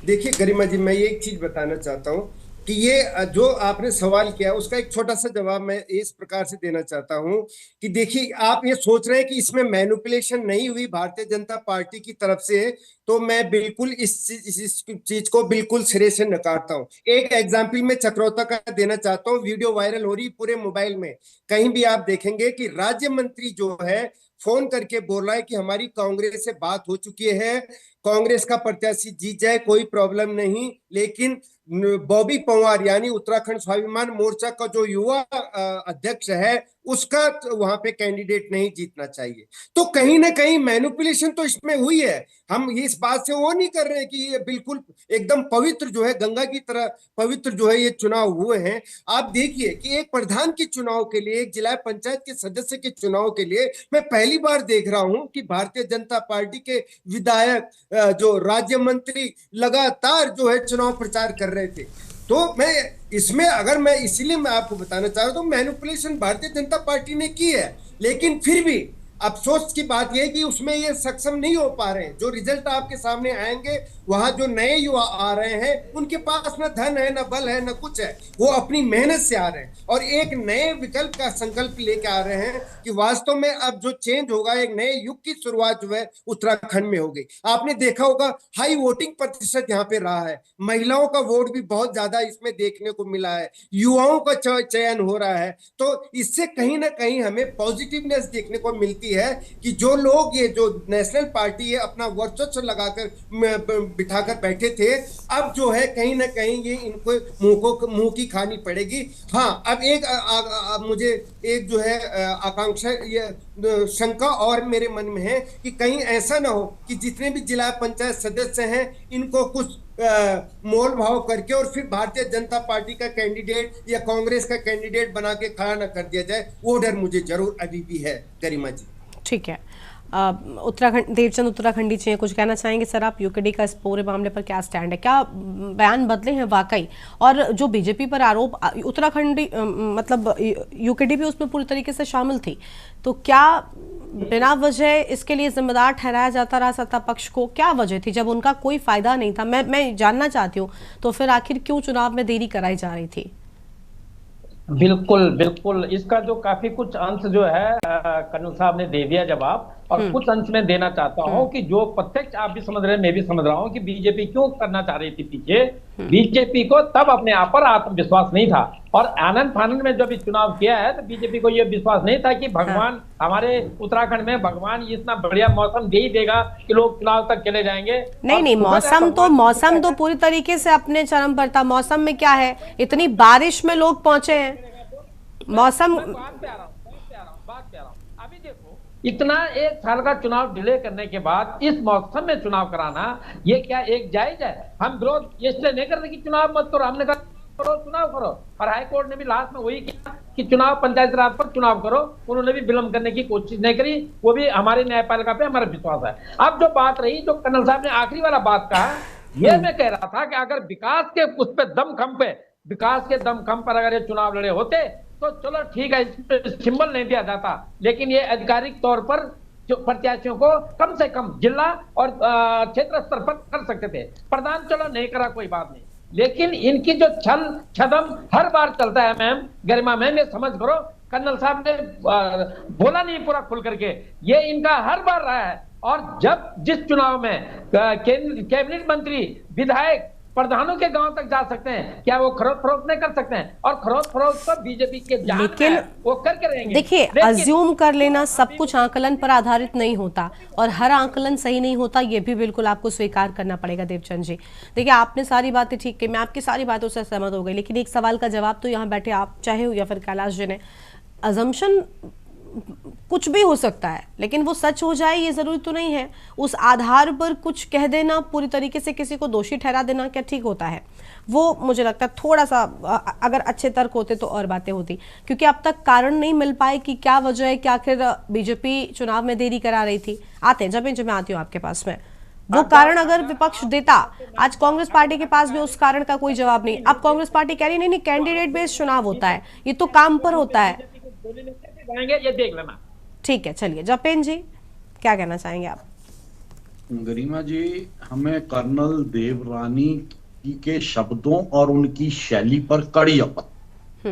देखिए गरिमा जी, मैं ये एक चीज बताना चाहता हूँ कि ये जो आपने सवाल किया उसका एक छोटा सा जवाब मैं इस प्रकार से देना चाहता हूँ कि देखिए, आप ये सोच रहे हैं कि इसमें मैनिपुलेशन नहीं हुई भारतीय जनता पार्टी की तरफ से, तो मैं बिल्कुल इस चीज को बिल्कुल सिरे से नकारता हूँ। एक एग्जाम्पल मैं चक्रौता का देना चाहता हूँ। वीडियो वायरल हो रही पूरे मोबाइल में, कहीं भी आप देखेंगे कि राज्य मंत्री जो है फोन करके बोल रहा है कि हमारी कांग्रेस से बात हो चुकी है, कांग्रेस का प्रत्याशी जीत जाए कोई प्रॉब्लम नहीं, लेकिन बॉबी पंवार यानी उत्तराखंड स्वाभिमान मोर्चा का जो युवा अध्यक्ष है उसका वहां पे कैंडिडेट नहीं जीतना चाहिए। तो कहीं ना कहीं मैनिपुलेशन तो इसमें हुई है। हम इस बात से वो नहीं कर रहे कि ये बिल्कुल एकदम पवित्र जो है, गंगा की तरह पवित्र जो है ये चुनाव हुए हैं। आप देखिए कि एक प्रधान के चुनाव के लिए, एक जिला पंचायत के सदस्य के चुनाव के लिए मैं पहली बार देख रहा हूं कि भारतीय जनता पार्टी के विधायक, जो राज्य मंत्री लगातार जो है चुनाव प्रचार कर रहे थे। तो मैं इसमें अगर मैं इसीलिए मैं आपको बताना चाह रहा हूं, तो मैनिपुलेशन भारतीय जनता पार्टी ने की है, लेकिन फिर भी अफसोस की बात यह है कि उसमें ये सक्षम नहीं हो पा रहे हैं। जो रिजल्ट आपके सामने आएंगे, वहां जो नए युवा आ रहे हैं उनके पास न धन है, न बल है, न कुछ है, वो अपनी मेहनत से आ रहे हैं और एक नए विकल्प का संकल्प लेके आ रहे हैं कि वास्तव में अब जो चेंज होगा, एक नए युग की शुरुआत जो है उत्तराखंड में होगी। आपने देखा होगा हाई वोटिंग प्रतिशत यहाँ पे रहा है, महिलाओं का वोट भी बहुत ज्यादा इसमें देखने को मिला है, युवाओं का चयन हो रहा है। तो इससे कहीं ना कहीं हमें पॉजिटिवनेस देखने को मिलती की है कि जो लोग ये जो नेशनल पार्टी है अपना वर्चस्व लगाकर बिठाकर बैठे थे, अब जो है कहीं ना कहीं ये इनको मुंह की खानी पड़ेगी। हाँ, अब एक मुझे एक जो है आकांक्षा, ये शंका और मेरे मन में है कि कहीं ऐसा ना हो कि जितने भी जिला पंचायत सदस्य हैं इनको कुछ मोल भाव करके और फिर भारतीय जनता पार्टी का कैंडिडेट या कांग्रेस का कैंडिडेट बना के खड़ा न कर दिया जाए। वो डर मुझे जरूर अभी भी है। गरिमा जी, ठीक है। उत्तराखंड, देवचंद उत्तराखंडी जी कुछ कहना चाहेंगे सर आप? यूकेडी का इस पूरे मामले पर क्या स्टैंड है? क्या बयान बदले हैं वाकई? और जो बीजेपी पर आरोप, उत्तराखंडी मतलब यूकेडी भी उसमें पूरी तरीके से शामिल थी, तो क्या बिना वजह इसके लिए जिम्मेदार ठहराया जाता रहा सत्ता पक्ष को? क्या वजह थी जब उनका कोई फायदा नहीं था? मैं जानना चाहती हूँ, तो फिर आखिर क्यों चुनाव में देरी कराई जा रही थी? बिल्कुल बिल्कुल, इसका जो काफी कुछ अंश जो है कर्नल साहब ने दे दिया जवाब, और कुछ अंश में देना चाहता हूँ कि जो प्रत्यक्ष आप भी समझ रहे हैं, मैं भी समझ रहा हूँ कि बीजेपी क्यों करना चाह रही थी पीछे। बीजेपी को तब अपने आप पर आत्मविश्वास नहीं था, और आनंद फानंद में जब चुनाव किया है तो बीजेपी को यह विश्वास नहीं था कि भगवान हमारे उत्तराखंड में भगवान इतना बढ़िया मौसम दे ही देगा कि लोग चुनाव तक चले जाएंगे। नहीं, मौसम तो पूरी तरीके से अपने चरम पर था। मौसम में क्या है, इतनी बारिश में लोग पहुंचे हैं। मौसम अभी देखो, इतना एक साल का चुनाव डिले करने के बाद इस मौसम में चुनाव कराना, ये क्या एक जायज है? हम विरोध इसलिए नहीं करते कि चुनाव मत करो, हमने कहा करो, चुनाव करो, और हाईकोर्ट ने भी लास्ट में वही किया कि चुनाव पंचायत राज पर चुनाव करो। उन्होंने भी विलंब करने की कोशिश नहीं करी, वो भी हमारे न्यायपालिका पे हमारा विश्वास है। अब जो बात रही, जो कर्नल साहब ने आखिरी वाला बात कहा, ये मैं कह रहा था कि अगर विकास के उस पे दमखम पे, विकास के दमखम पर अगर ये चुनाव लड़े होते तो चलो ठीक है, सिंबल नहीं दिया जाता, लेकिन ये आधिकारिक तौर पर जो प्रत्याशियों को कम से कम जिला और क्षेत्र स्तर पर कर सकते थे। प्रधान चलो नहीं करा, कोई बात नहीं, लेकिन इनकी जो छल छदम हर बार चलता है मैम, गरिमा मैम, ये समझ करो, कर्नल साहब ने बोला नहीं पूरा खुल करके, ये इनका हर बार रहा है। और जब जिस चुनाव में कैबिनेट मंत्री, विधायक, प्रधानों के गांव तक जा सकते हैं, क्या वो खरीद फरोख्त नहीं कर सकते हैं? और खरीद फरोख्त तो बीजेपी के जान में है, वो करके रहेंगे। देखिए, अज्यूम कर लेना सब कुछ आकलन पर आधारित नहीं होता, और हर आकलन सही नहीं होता, ये भी बिल्कुल आपको स्वीकार करना पड़ेगा देवचंद जी। देखिए, आपने सारी बातें ठीक की, मैं आपकी सारी बातों से सहमत हो गई, लेकिन एक सवाल का जवाब तो यहाँ बैठे आप चाहे हो या फिर कैलाश जी ने, अजम्पशन कुछ भी हो सकता है, लेकिन वो सच हो जाए ये जरूरी तो नहीं है। उस आधार पर कुछ कह देना, पूरी तरीके से किसी को दोषी ठहरा देना क्या ठीक होता है? वो मुझे लगता है थोड़ा सा, अगर अच्छे तर्क होते तो और बातें होती, क्योंकि अब तक कारण नहीं मिल पाए कि क्या वजह है कि आखिर बीजेपी चुनाव में देरी करा रही थी। आते हैं, जब मैं आती हूँ आपके पास में, वो कारण अगर विपक्ष देता, आज कांग्रेस पार्टी के पास भी उस कारण का कोई जवाब नहीं। अब कांग्रेस पार्टी कह रही नहीं, कैंडिडेट बेस्ड चुनाव होता है, ये तो काम पर होता है, ये देख लेना। ठीक है, चलिए जपेन जी क्या कहना चाहेंगे आप? गरिमा जी, हमें कर्नल देवरानी के शब्दों और उनकी शैली पर कड़ी आपत्ति।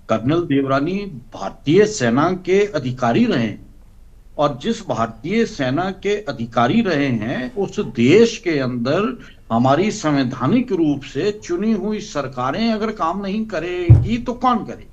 कर्नल देवरानी भारतीय सेना के अधिकारी रहे, और जिस भारतीय सेना के अधिकारी रहे हैं उस देश के अंदर हमारी संवैधानिक रूप से चुनी हुई सरकारें अगर काम नहीं करेगी तो कौन करे?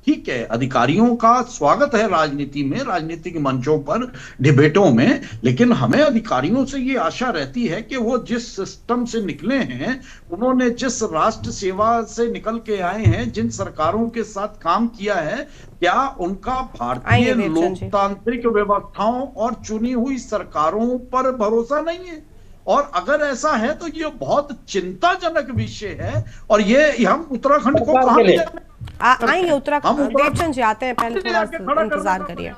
ठीक है, अधिकारियों का स्वागत है राजनीति में, राजनीतिक मंचों पर, डिबेटों में, लेकिन हमें अधिकारियों से ये आशा रहती है कि वो जिस सिस्टम से निकले हैं, उन्होंने जिस राष्ट्र सेवा से निकल के आए हैं, जिन सरकारों के साथ काम किया है, क्या उनका भारतीय लोकतांत्रिक व्यवस्थाओं और चुनी हुई सरकारों पर भरोसा नहीं है? और अगर ऐसा है तो ये बहुत चिंताजनक विषय है, और ये हम उत्तराखंड को कहां ले जाए? आएंगे उत्तराखंड, देवचंद जी आते हैं, पहले थोड़ा इंतजार करिए।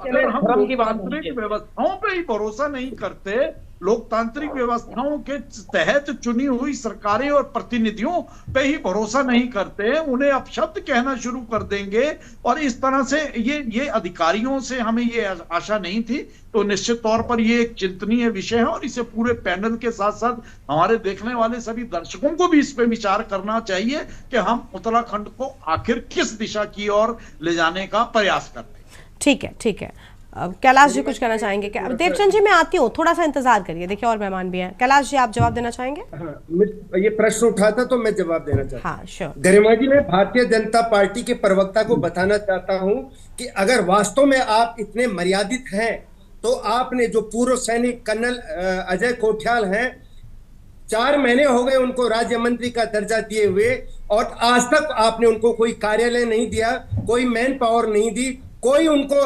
अगर हम लोकतांत्रिक व्यवस्थाओं पे ही भरोसा नहीं करते, लोकतांत्रिक व्यवस्थाओं के तहत चुनी हुई सरकारें और प्रतिनिधियों पे ही भरोसा नहीं करते, उन्हें अपशब्द कहना शुरू कर देंगे, और इस तरह से ये अधिकारियों से हमें ये आशा नहीं थी, तो निश्चित तौर पर ये एक चिंतनीय विषय है, और इसे पूरे पैनल के साथ साथ हमारे देखने वाले सभी दर्शकों को भी इस पे विचार करना चाहिए कि हम उत्तराखंड को आखिर किस दिशा की ओर ले जाने का प्रयास करते हैं। ठीक है, ठीक है। कैलाश जी कुछ कहना चाहेंगे क्या? देवचंद जी मैं आती हूँ, थोड़ा सा इंतजार करिए, देखिए और मेहमान भी हैं। कैलाश जी आप जवाब देना चाहेंगे? ये प्रश्न उठा था तो मैं जवाब देना चाहता हूँ। हाँ श्योर। गरिमा जी, मैं भारतीय जनता पार्टी के प्रवक्ता को बताना चाहता हूँ कि अगर वास्तव में आप इतने मर्यादित हैं तो आपने जो पूर्व सैनिक कर्नल अजय कोठियाल हैं, 4 महीने हो गए उनको राज्य मंत्री का दर्जा दिए हुए, और आज तक आपने उनको कोई कार्यालय नहीं दिया, कोई मैन पावर नहीं दी, कोई उनको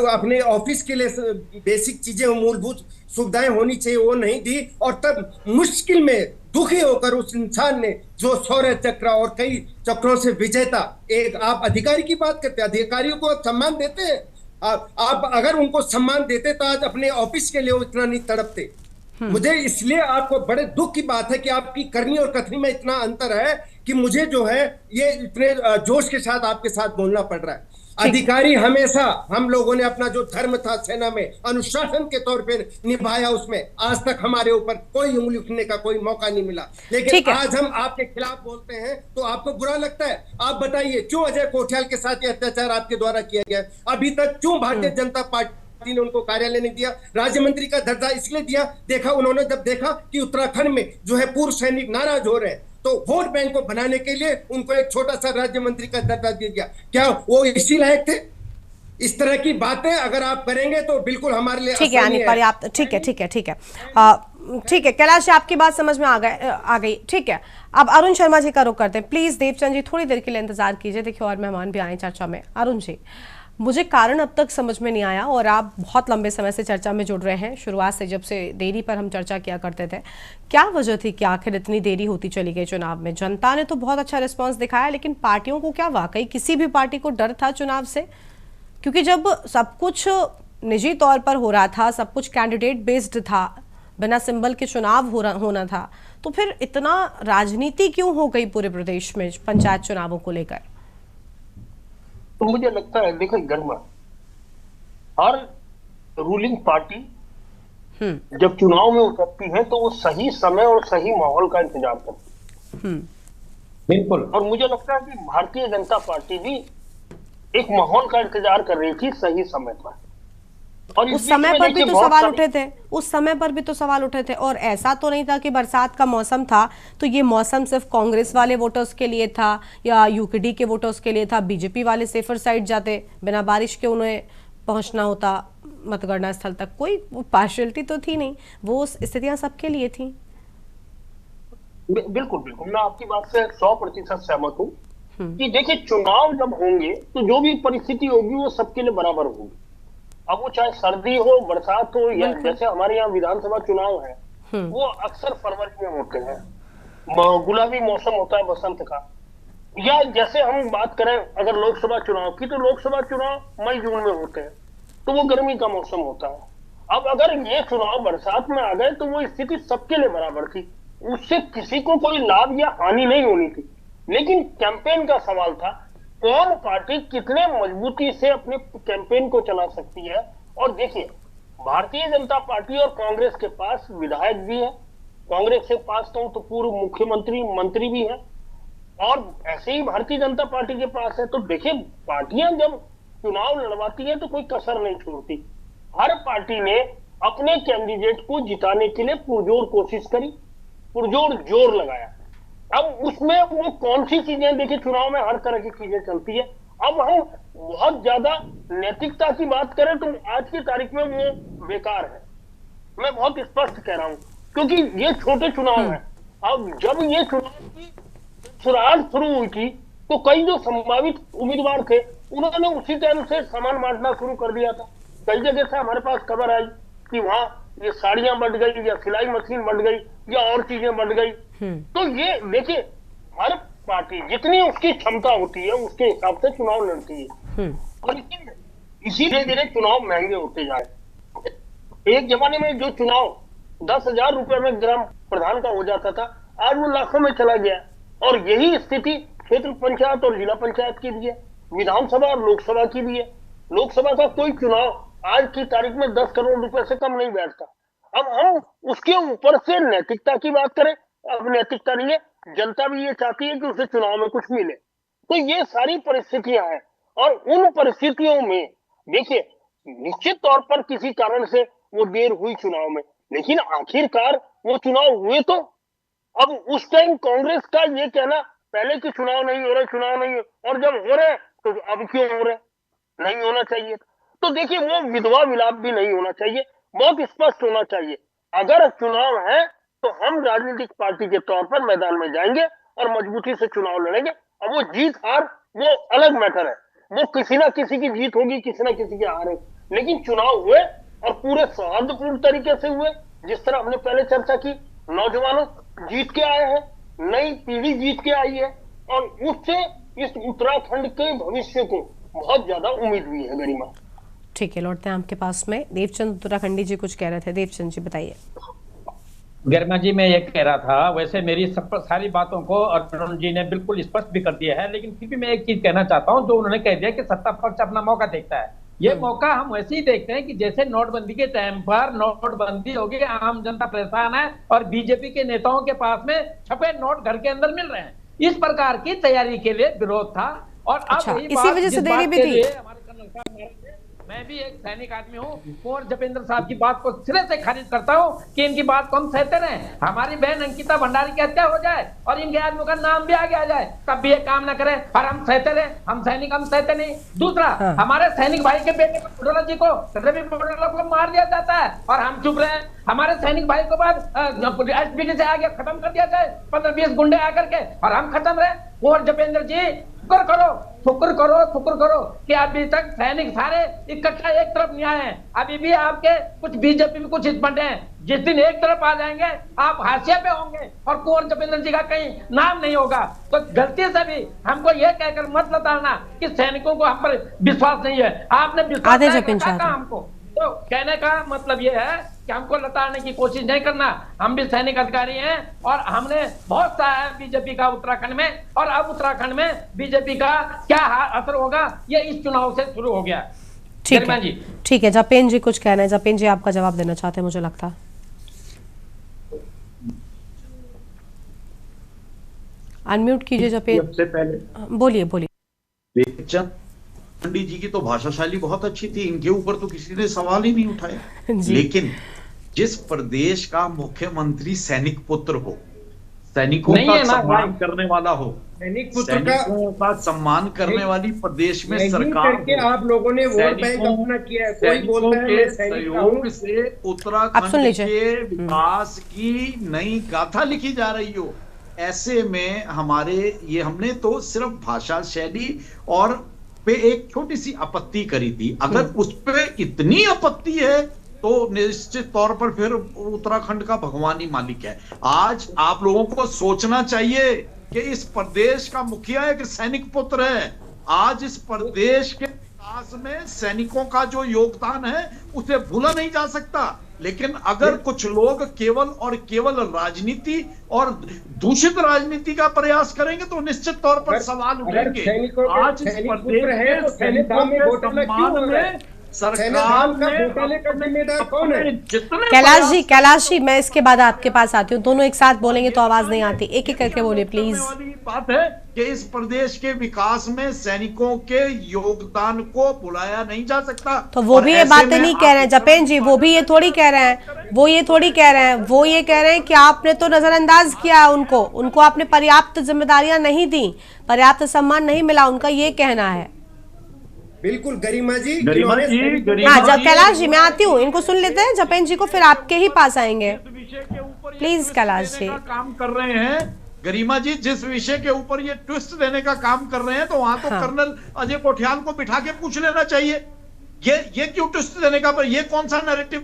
अपने ऑफिस के लिए बेसिक चीजें, मूलभूत सुविधाएं होनी चाहिए वो नहीं दी। और तब मुश्किल में दुखी होकर उस इंसान ने जो शौर्य चक्र और कई चक्रों से विजेता, एक आप अधिकारी की बात करते हैं, अधिकारियों को आप सम्मान देते हैं? आप अगर उनको सम्मान देते तो आज अपने ऑफिस के लिए वो इतना नहीं तड़पते। मुझे इसलिए आपको बड़े दुख की बात है कि आपकी करनी और कथनी में इतना अंतर है कि मुझे जो है ये इतने जोश के साथ आपके साथ बोलना पड़ रहा है। अधिकारी हमेशा हम लोगों ने अपना जो धर्म था सेना में अनुशासन के तौर पे निभाया, उसमें आज तक हमारे ऊपर कोई उंगली उठने का कोई मौका नहीं मिला। लेकिन आज हम आपके खिलाफ बोलते हैं तो आपको बुरा लगता है। आप बताइए क्यों अजय कोठियाल के साथ ये अत्याचार आपके द्वारा किया गया? अभी तक क्यों भारतीय जनता पार्टी ने उनको कार्यालय नहीं दिया? राज्य मंत्री का दर्जा इसलिए दिया, देखा उन्होंने जब देखा कि उत्तराखंड में जो है पूर्व सैनिक नाराज हो रहे हैं तो वोट बैंक को बनाने के लिए उनको एक छोटा सा राज्य मंत्री का दर्जा दिया गया। क्या वो इसी लायक थे? इस तरह की बातें अगर आप करेंगे तो बिल्कुल हमारे लिए ठीक है, पर्याप्त। ठीक है ठीक है ठीक है ठीक है कैलाश जी, आपकी बात समझ में आ गई। ठीक है, अब अरुण शर्मा जी का रुख करते हैं। प्लीज देवचंद जी थोड़ी देर के लिए इंतजार कीजिए, देखिए और मेहमान भी आए चर्चा में। अरुण जी, मुझे कारण अब तक समझ में नहीं आया और आप बहुत लंबे समय से चर्चा में जुड़ रहे हैं, शुरुआत से जब से देरी पर हम चर्चा किया करते थे। क्या वजह थी कि आखिर इतनी देरी होती चली गई चुनाव में? जनता ने तो बहुत अच्छा रिस्पांस दिखाया, लेकिन पार्टियों को क्या वाकई किसी भी पार्टी को डर था चुनाव से? क्योंकि जब सब कुछ निजी तौर पर हो रहा था, सब कुछ कैंडिडेट बेस्ड था, बिना सिंबल के चुनाव होना था, तो फिर इतना राजनीति क्यों हो गई पूरे प्रदेश में पंचायत चुनावों को लेकर? तो मुझे लगता है देखो गर्मा, हर रूलिंग पार्टी जब चुनाव में उतरती है तो वो सही समय और सही माहौल का इंतजार करती है। बिल्कुल। और मुझे लगता है कि भारतीय जनता पार्टी भी एक माहौल का इंतजार कर रही थी सही समय पर। और उस समय पर भी तो सवाल उठे थे, उस समय पर भी तो सवाल उठे थे। और ऐसा तो नहीं था कि बरसात का मौसम था तो ये मौसम सिर्फ कांग्रेस वाले वोटर्स के लिए था या यूकेडी के वोटर्स के लिए था। बीजेपी वाले सेफर साइड जाते, बिना बारिश के उन्हें पहुंचना होता मतगणना स्थल तक। कोई पार्शियलिटी तो थी नहीं, वो स्थितियां सबके लिए थी। बिल्कुल बिल्कुल, मैं आपकी बात से 100% सहमत हूँ कि देखिए चुनाव जब होंगे तो जो भी परिस्थिति होगी वो सबके लिए बराबर होगी। अब वो चाहे सर्दी हो, बरसात हो, या जैसे हमारे यहाँ विधानसभा चुनाव है वो अक्सर फरवरी में होते हैं, गुलाबी मौसम होता है बसंत का। या जैसे हम बात करें अगर लोकसभा चुनाव की, तो लोकसभा चुनाव मई जून में होते हैं तो वो गर्मी का मौसम होता है। अब अगर ये चुनाव बरसात में आ गए तो वो स्थिति सबके लिए बराबर थी, उससे किसी को कोई लाभ या हानि नहीं होनी थी। लेकिन कैंपेन का सवाल था, कौन पार्टी कितने मजबूती से अपने कैंपेन को चला सकती है। और देखिए भारतीय जनता पार्टी और कांग्रेस के पास विधायक भी है, कांग्रेस के पास तो पूर्व मुख्यमंत्री मंत्री भी है, और ऐसे ही भारतीय जनता पार्टी के पास है। तो देखिए पार्टियां जब चुनाव लड़वाती है तो कोई कसर नहीं छोड़ती। हर पार्टी ने अपने कैंडिडेट को जिताने के लिए पुरजोर कोशिश करी, पुरजोर जोर लगाया। अब उसमें वो कौन सी चीजें, देखिए चुनाव में हर तरह की चीजें चलती है। अब हम बहुत ज्यादा नैतिकता की बात करें तो आज की तारीख में वो बेकार है, मैं बहुत स्पष्ट कह रहा हूं, क्योंकि ये छोटे चुनाव है। अब जब ये चुनाव की शुरुआत शुरू हुई थी तो कई जो संभावित उम्मीदवार थे उन्होंने उसी टाइम से सामान बांटना शुरू कर दिया था। कई जगह से हमारे पास खबर आई कि वहां ये साड़ियां बढ़ गई या सिलाई मशीन बढ़ गई या और चीजें बढ़ गई। तो ये देखिए हर पार्टी जितनी उसकी क्षमता होती है उसके हिसाब से चुनाव लड़ती है, और इसी धीरे धीरे चुनाव महंगे होते जा रहे। एक जमाने में जो चुनाव 10,000 रुपए में ग्राम प्रधान का हो जाता था, आज वो लाखों में चला गया। और यही स्थिति क्षेत्र पंचायत और जिला पंचायत की भी है, विधानसभा और लोकसभा की भी है। लोकसभा का कोई चुनाव आज की तारीख में 10 करोड़ रुपए से कम नहीं बैठता। अब हम उसके ऊपर से नैतिकता की बात करें, अब नैतिकता नहीं है, जनता भी ये चाहती है कि उसे चुनाव में कुछ मिले। तो ये सारी परिस्थितियां हैं, और उन परिस्थितियों में देखिए निश्चित तौर पर किसी कारण से वो देर हुई चुनाव में, लेकिन आखिरकार वो चुनाव हुए तो। अब उस टाइम कांग्रेस का ये कहना पहले कि चुनाव नहीं हो रहे, चुनाव नहीं हो, और जब हो रहे तो अब क्यों हो रहे, नहीं होना चाहिए। तो देखिए वो विधवा विलाप भी नहीं होना चाहिए, बहुत स्पष्ट होना चाहिए। अगर चुनाव है तो हम राजनीतिक पार्टी के तौर पर मैदान में जाएंगे और मजबूती से चुनाव लड़ेंगे। अब वो जीत हार वो अलग मैटर है, वो किसी ना किसी की जीत होगी, किसी ना किसी की हार है, लेकिन चुनाव हुए और पूरे सौहार्दपूर्ण तरीके से हुए। जिस तरह हमने पहले चर्चा की, नौजवानों जीत के आए हैं, नई पीढ़ी जीत के आई है, और उससे इस उत्तराखंड के भविष्य को बहुत ज्यादा उम्मीद हुई है। गरिमा, ठीक है, लौटते हैं आपके पास में। देवचंद उत्तराखंडी जी कुछ कह रहे थे। देवचंद जी बताइए। गरिमा जी, मैं ये कह रहा था, वैसे मेरी सारी बातों को अरुण जी ने बिल्कुल स्पष्ट भी कर दिया है, लेकिन फिर भी मैं एक चीज कहना चाहता हूं, जो उन्होंने कह दिया कि सत्ता पक्ष अपना मौका देखता है। ये मौका हम वैसे ही देखते हैं कि जैसे नोटबंदी के टाइम पर नोटबंदी होगी, आम जनता परेशान है और बीजेपी के नेताओं के पास में छपे नोट घर के अंदर मिल रहे हैं। इस प्रकार की तैयारी के लिए विरोध था, और अब इसी वजह से देरी भी थी। मैं भी एक सैनिक आदमी हूँ, कुंवर जपेंद्र साहब की बात को सिरे से खारिज करता हूँ कि इनकी बात को हम सहते रहे। हमारी बहन अंकिता भंडारी की हत्या हो जाए और इनके आदमियों का नाम भी आगे आ जाए, तब भी ये काम न करें और हम सहते रहे। हम सैनिक, हम सहते नहीं। दूसरा, हमारे सैनिक भाई के बेटे बुटोला जी को, रवि बुटोला को मार दिया जाता है और हम चुप रहे। हमारे सैनिक भाई को बाद एसपीडी से आगे खत्म कर दिया जाए, 15-20 गुंडे आकर के, और हम खत्म रहे। कुंवर जपेंद्र जी शुक्र करो कि अभी तक सैनिक सारे इकट्ठा एक तरफ नहीं आए हैं। अभी भी आपके कुछ बीजेपी में कुछ हित बंटे हैं, जिस दिन एक तरफ आ जाएंगे आप हाशिए पे होंगे और कुंवर जपेंद्र जी का कहीं नाम नहीं होगा। तो गलती से भी हमको ये कहकर मत लताड़ना कि सैनिकों को हम पर विश्वास नहीं है। आपने विश्वास हमको, तो कहने का मतलब ये है कि हमको लताड़ने की कोशिश नहीं करना। हम भी सैनिक अधिकारी हैं और हमने बहुत सा है बीजेपी का उत्तराखंड में, और अब उत्तराखंड में बीजेपी का क्या असर होगा ये इस चुनाव से शुरू हो गया। ठीक है, जपेन जी कुछ कहना है। जपेन जी आपका जवाब देना चाहते हैं, मुझे लगता। अनम्यूट कीजिए जपेन। सबसे पहले बोलिए। पंडित जी की तो भाषाशैली बहुत अच्छी थी, इनके ऊपर तो किसी ने सवाल ही नहीं उठाया। लेकिन जिस प्रदेश का मुख्यमंत्री सैनिक पुत्र हो, सैनिकों का सम्मान करने वाला हो, सैनिकों का सम्मान करने वाली प्रदेश में सरकार के आप लोगों ने वोट बैंक अपना किया है। कोई बोलता है सहयोग से उत्तराखंड के विकास की नई गाथा लिखी जा रही हो, ऐसे में हमने तो सिर्फ भाषा शैली और पे एक छोटी सी आपत्ति करी थी। अगर उस पे इतनी आपत्ति है तो निश्चित तौर पर फिर उत्तराखंड का भगवान ही मालिक है। आज आप लोगों को सोचना चाहिए कि इस प्रदेश का मुखिया एक सैनिक पुत्र है। आज इस प्रदेश के विकास में सैनिकों का जो योगदान है उसे भूला नहीं जा सकता। लेकिन अगर कुछ लोग केवल और केवल राजनीति और दूषित राजनीति का प्रयास करेंगे तो निश्चित तौर पर सवाल उठेंगे। आज इस प्रदेश में सैनिकों के सम्मान में सरकार कैलाश जी मैं इसके बाद आपके पास आती हूँ। दोनों एक साथ बोलेंगे तो आवाज नहीं आती, एक एक करके बोलिए प्लीज। बात है कि इस प्रदेश के विकास में सैनिकों के योगदान को भुलाया नहीं जा सकता। तो वो भी ये बातें नहीं कह रहे हैं जपेन जी, वो भी ये थोड़ी कह रहे हैं, वो ये कह रहे हैं कि आपने तो नजरअंदाज किया उनको आपने पर्याप्त जिम्मेदारियां नहीं दी, पर्याप्त सम्मान नहीं मिला, उनका ये कहना है। बिल्कुल गरिमा जी हाँ जब कैलाश जी मैं आती हूँ, इनको सुन लेते हैं जपेन जी को, फिर आपके ही पास आएंगे प्लीज। कैलाश जी काम कर रहे हैं, गरिमा जी जिस विषय के ऊपर ये ट्विस्ट देने का काम कर रहे हैं तो वहां तो कर्नल अजय कोठियाल को बिठा के पूछ लेना चाहिए ये क्यों ट्विस्ट देने का, ये कौन सा नैरेटिव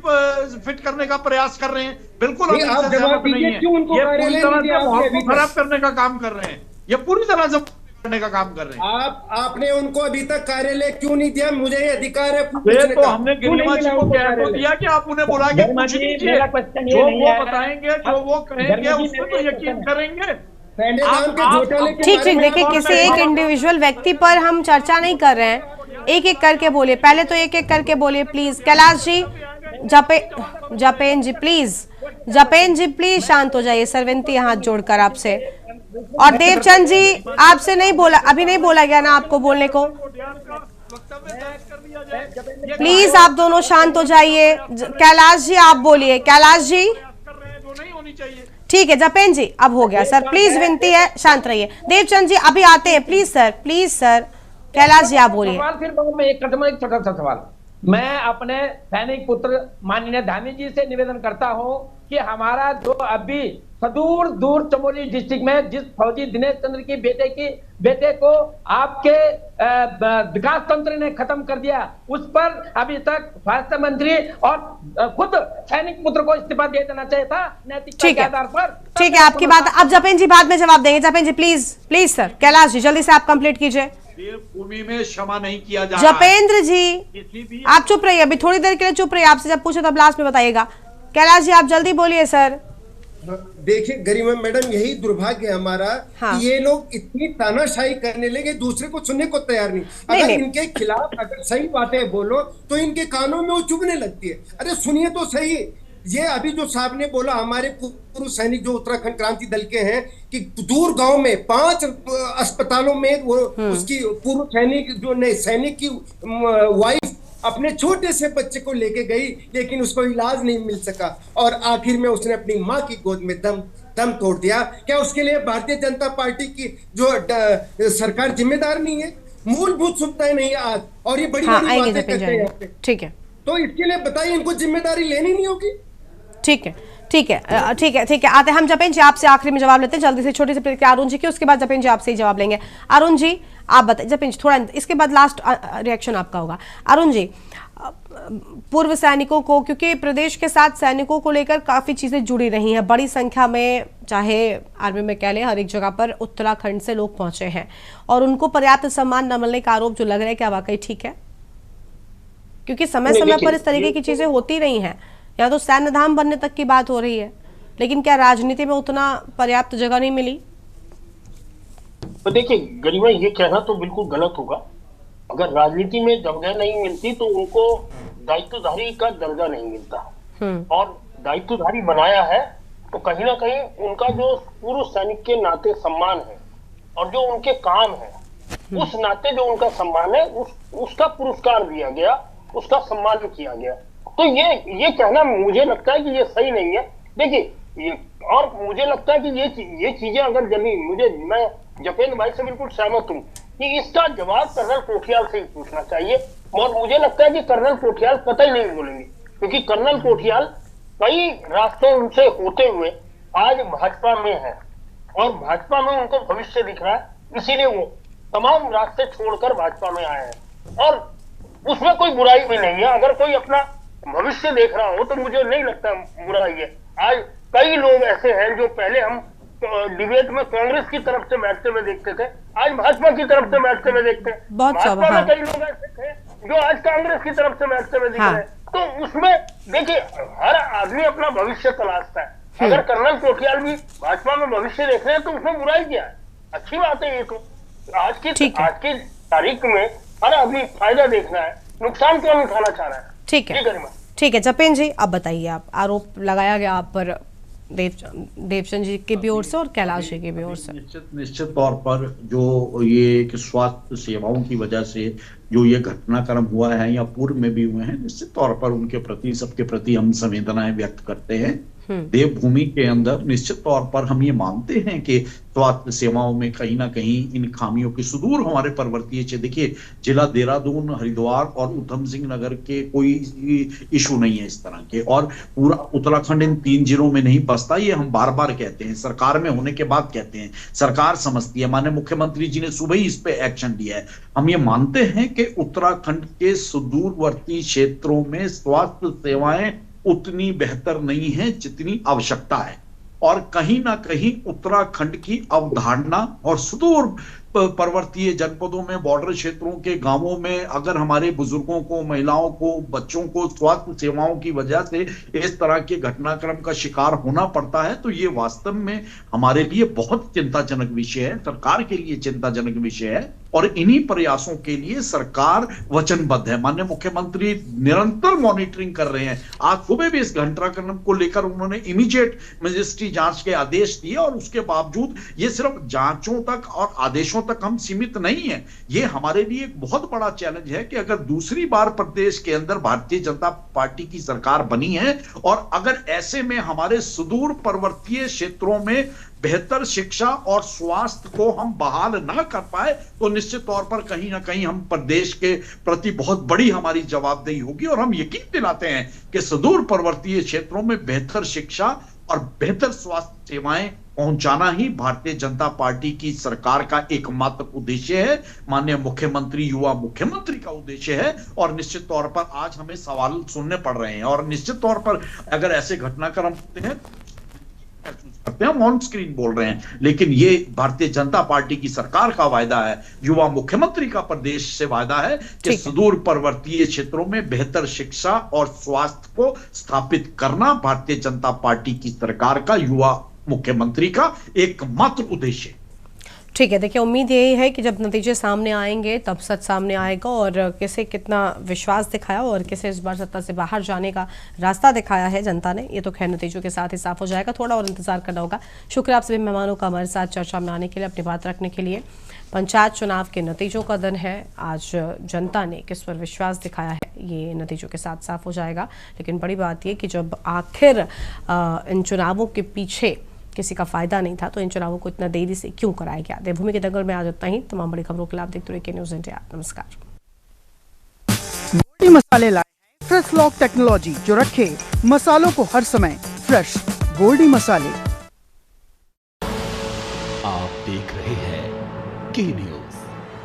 फिट करने का प्रयास कर रहे हैं। बिल्कुल नहीं है, ये पूरी तरह से माहौल को खराब करने का काम कर रहे हैं, ये पूरी तरह से करने का काम कर रहे हैं। आपने उनको अभी तक कार्यालय क्यों नहीं दिया? मुझे ये अधिकार है तो हमने गरिमा जी को कह दिया कि आप उन्हें बुला के पूछ लीजिए, जो वो बताएंगे, जो वो कहेंगे उसमें तो यकीन करेंगे। ठीक देखिए किसी एक इंडिविजुअल व्यक्ति पर हम चर्चा नहीं कर रहे हैं, एक एक करके बोलिए, पहले तो एक एक करके बोलिए प्लीज। कैलाश जी जपेन जी प्लीज शांत हो जाइए, सरविंती हाथ जोड़कर आपसे। और देवचंद जी आपसे नहीं बोला, अभी नहीं बोला गया ना आपको बोलने को। प्लीज आप दोनों शांत हो जाइए। कैलाश जी आप बोलिए। कैलाश जी ठीक है। जपेन जी अब हो गया सर, प्लीज विनती है शांत रहिए। देवचंद जी अभी आते हैं, please sir, please sir. Kailash ji आप बोलिए। फिर एक छोटा सा सवाल मैं अपने सैनिक पुत्र माननीय धामी जी से निवेदन करता हूं कि हमारा जो अभी सुदूर दूर चमोली डिस्ट्रिक्ट में जिस फौजी दिनेश चंद्र की बेटे को आपके विकास तंत्र ने खत्म कर दिया, उस पर अभी तक स्वास्थ्य मंत्री और खुद सैनिक पुत्र को इस्तीफा दे देना चाहिए था नैतिकता के आधार पर। ठीक है आपकी बात। अब जपेन जी बाद में जवाब देंगे। जपेन ji please please sir. Kailash जी जल्दी से आप कंप्लीट कीजिए। देवभूमि में क्षमा नहीं किया जा रहा। जपेंद्र जी आप चुप रहिए, अभी थोड़ी देर के लिए चुप रहिए। आपसे जब पूछे तब लास्ट में बताइएगा। कैलाश जी आप जल्दी बोलिए सर। देखिए गरिमा मैडम, यही दुर्भाग्य है हमारा कि ये लोग इतनी तानाशाही करने लगे, दूसरे को सुनने को तैयार नहीं। अगर इनके खिलाफ अगर सही बातें बोलो तो इनके कानों में वो चुभने लगती है। अरे सुनिए तो सही, ये अभी जो साहब ने बोला हमारे पूर्व सैनिक जो उत्तराखंड क्रांति दल के हैं कि दूर गांव में 5 अस्पतालों में वो उसकी पूर्व सैनिक जो सैनिक की वाइफ अपने छोटे से बच्चे को लेके गई, लेकिन उसको इलाज नहीं मिल सका और आखिर में उसने अपनी माँ की गोद में दम तोड़ दिया। क्या उसके लिए भारतीय जनता पार्टी की जो सरकार जिम्मेदार नहीं है? मूलभूत सुविधाएं नहीं आज और ये बड़ी बड़ी बातें करते हैं यहाँ पे। ठीक है, तो इसके लिए बताइए इनको जिम्मेदारी लेनी नहीं होगी? ठीक है ठीक है ठीक है ठीक है। आते हम जपेन जी आपसे आखिरी में जवाब लेते हैं जल्दी से, छोटी सी प्रतिक्रिया अरुण जी की, उसके बाद जपेन जी आपसे ही जवाब लेंगे। अरुण जी आप बताइए। जपेन जी थोड़ा इसके बाद लास्ट रिएक्शन आपका होगा। अरुण जी पूर्व सैनिकों को, क्योंकि प्रदेश के साथ सैनिकों को लेकर काफी चीजें जुड़ी रही हैं, बड़ी संख्या में चाहे आर्मी में कह लें हर एक जगह पर उत्तराखंड से लोग पहुंचे हैं और उनको पर्याप्त सम्मान न मिलने का आरोप जो लग रहा है, क्या वाकई ठीक है? क्योंकि समय समय पर इस तरीके की चीजें होती रही हैं, या तो सैन्य धाम बनने तक की बात हो रही है, लेकिन क्या राजनीति में उतना पर्याप्त जगह नहीं मिली? तो देखिए गरिमा, ये कहना तो बिल्कुल गलत होगा। अगर राजनीति में जगह नहीं मिलती तो उनको दायित्वधारी का दर्जा नहीं मिलता और दायित्वधारी बनाया है तो कहीं ना कहीं उनका जो पूर्व सैनिक के नाते सम्मान है और जो उनके काम है उस नाते जो उनका सम्मान है उसका पुरस्कार दिया गया, उसका सम्मान किया गया। तो ये कहना मुझे लगता है कि ये सही नहीं है। देखिए और मुझे लगता है कि ये चीजें अगर मैं जपेंद्र भाई से बिल्कुल सहमत हूँ कि इसका जवाब कर्नल कोठियाल से ही पूछना चाहिए और मुझे लगता है कि कर्नल कोठियाल कतई नहीं बोलेंगे, क्योंकि कर्नल कोठियाल कई रास्तों उनसे होते हुए आज भाजपा में है और भाजपा में उनको भविष्य दिख रहा है, इसीलिए वो तमाम रास्ते छोड़कर भाजपा में आए हैं और उसमें कोई बुराई भी नहीं है। अगर कोई अपना भविष्य देख रहा हो तो मुझे नहीं लगता बुराई है। आज कई लोग ऐसे हैं जो पहले हम डिबेट में कांग्रेस की तरफ से बैठते हुए देखते थे, आज भाजपा की तरफ से बैठते हुए देखते हैं। भाजपा में कई लोग ऐसे थे जो आज कांग्रेस की तरफ से बैठते हुए दिख रहे हैं। तो उसमें देखिए हर आदमी अपना भविष्य तलाशता है। अगर कर्नल कोठियाल भी भाजपा में भविष्य देख रहे हैं तो उसमें बुराई क्या है? अच्छी बात है। ये तो आज की तारीख में हर आदमी फायदा देख रहा है, नुकसान क्यों उठाना चाह रहा है? ठीक है ठीक है। जपेन जी अब बताइए, आप आरोप लगाया गया आप पर देवचंद जी की भी ओर से और कैलाश जी की भी ओर से। निश्चित तौर पर जो ये स्वास्थ्य सेवाओं की वजह से जो ये घटनाक्रम हुआ है या पूर्व में भी हुए हैं, निश्चित तौर पर उनके प्रति सबके प्रति हम संवेदनाएं व्यक्त करते हैं। देवभूमि के अंदर निश्चित तौर पर हम ये मानते हैं कि स्वास्थ्य सेवाओं में कहीं ना कहीं इन खामियों की सुदूर हमारे पर्वतीय क्षेत्र, देखिए जिला देहरादून, हरिद्वार और उधम सिंह नगर के कोई इशू नहीं है इस तरह के, और पूरा उत्तराखंड इन 3 जिलों में नहीं बसता। ये हम बार बार कहते हैं, सरकार में होने के बाद कहते हैं, सरकार समझती है। माननीय मुख्यमंत्री जी ने सुबह ही इस पे एक्शन लिया है। हम ये मानते हैं कि उत्तराखंड के सुदूरवर्ती क्षेत्रों में स्वास्थ्य सेवाएं उतनी बेहतर नहीं है जितनी आवश्यकता है, और कहीं ना कहीं उत्तराखंड की अवधारणा और सुदूर पर्वतीय जनपदों में, बॉर्डर क्षेत्रों के गांवों में अगर हमारे बुजुर्गों को, महिलाओं को, बच्चों को स्वास्थ्य सेवाओं की वजह से इस तरह के घटनाक्रम का शिकार होना पड़ता है तो ये वास्तव में हमारे लिए बहुत चिंताजनक विषय है, सरकार के लिए चिंताजनक विषय है, और इन्हीं प्रयासों के लिए सरकार वचनबद्ध है। माननीय मुख्यमंत्री निरंतर मॉनिटरिंग कर रहे हैं। आज सुबह भी इस घटनाक्रम को लेकर उन्होंने इमीडिएट मजिस्ट्री जांच के आदेश दिए और उसके बावजूद ये सिर्फ जांचों तक और आदेशों तक हम सीमित नहीं है। ये हमारे लिए एक बहुत बड़ा चैलेंज है कि अगर दूसरी बार प्रदेश के अंदर भारतीय जनता पार्टी की सरकार बनी है और अगर ऐसे में हमारे सुदूर पर्वतीय क्षेत्रों में बेहतर शिक्षा और स्वास्थ्य को हम बहाल ना कर पाए तो निश्चित तौर पर कहीं ना कहीं हम प्रदेश के प्रति बहुत बड़ी हमारी जवाबदेही होगी। और हम यकीन दिलाते हैं कि सुदूर पर्वतीय क्षेत्रों में बेहतर शिक्षा और बेहतर स्वास्थ्य सेवाएं पहुंचाना ही भारतीय जनता पार्टी की सरकार का एकमात्र उद्देश्य है, माननीय मुख्यमंत्री युवा मुख्यमंत्री का उद्देश्य है। और निश्चित तौर पर आज हमें सवाल सुनने पड़ रहे हैं और निश्चित तौर पर अगर ऐसे घटनाक्रम होते हैं हम ऑन स्क्रीन बोल रहे हैं, लेकिन ये भारतीय जनता पार्टी की सरकार का वायदा है, युवा मुख्यमंत्री का प्रदेश से वायदा है कि सुदूर पर्वतीय क्षेत्रों में बेहतर शिक्षा और स्वास्थ्य को स्थापित करना भारतीय जनता पार्टी की सरकार का, युवा मुख्यमंत्री का एकमात्र उद्देश्य है। ठीक है, देखिए उम्मीद यही है कि जब नतीजे सामने आएंगे तब सच सामने आएगा और किसे कितना विश्वास दिखाया और किसे इस बार सत्ता से बाहर जाने का रास्ता दिखाया है जनता ने, ये तो खैर नतीजों के साथ ही साफ हो जाएगा। थोड़ा और इंतजार करना होगा। शुक्रिया आप सभी मेहमानों का हमारे साथ चर्चा में आने के लिए, अपनी बात रखने के लिए। पंचायत चुनाव के नतीजों का दिन है, आज जनता ने किस पर विश्वास दिखाया है ये नतीजों के साथ साफ हो जाएगा। लेकिन बड़ी बात ये कि जब आखिर इन चुनावों के पीछे किसी का फायदा नहीं था तो इन चुनावों को इतना देरी से क्यों कराया गया। देवभूमि के दंगल में आज इतना ही। तमाम बड़ी खबरों के लिए आप देखते रहिए न्यूज़ इंडिया। नमस्कार। गोल्डी मसाले लाए हैं फ्रेश लॉक टेक्नोलॉजी जो रखे मसालों को हर समय फ्रेश। गोल्डी मसाले। आप देख रहे हैं के न्यूज़,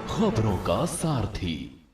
खबरों का सारथी।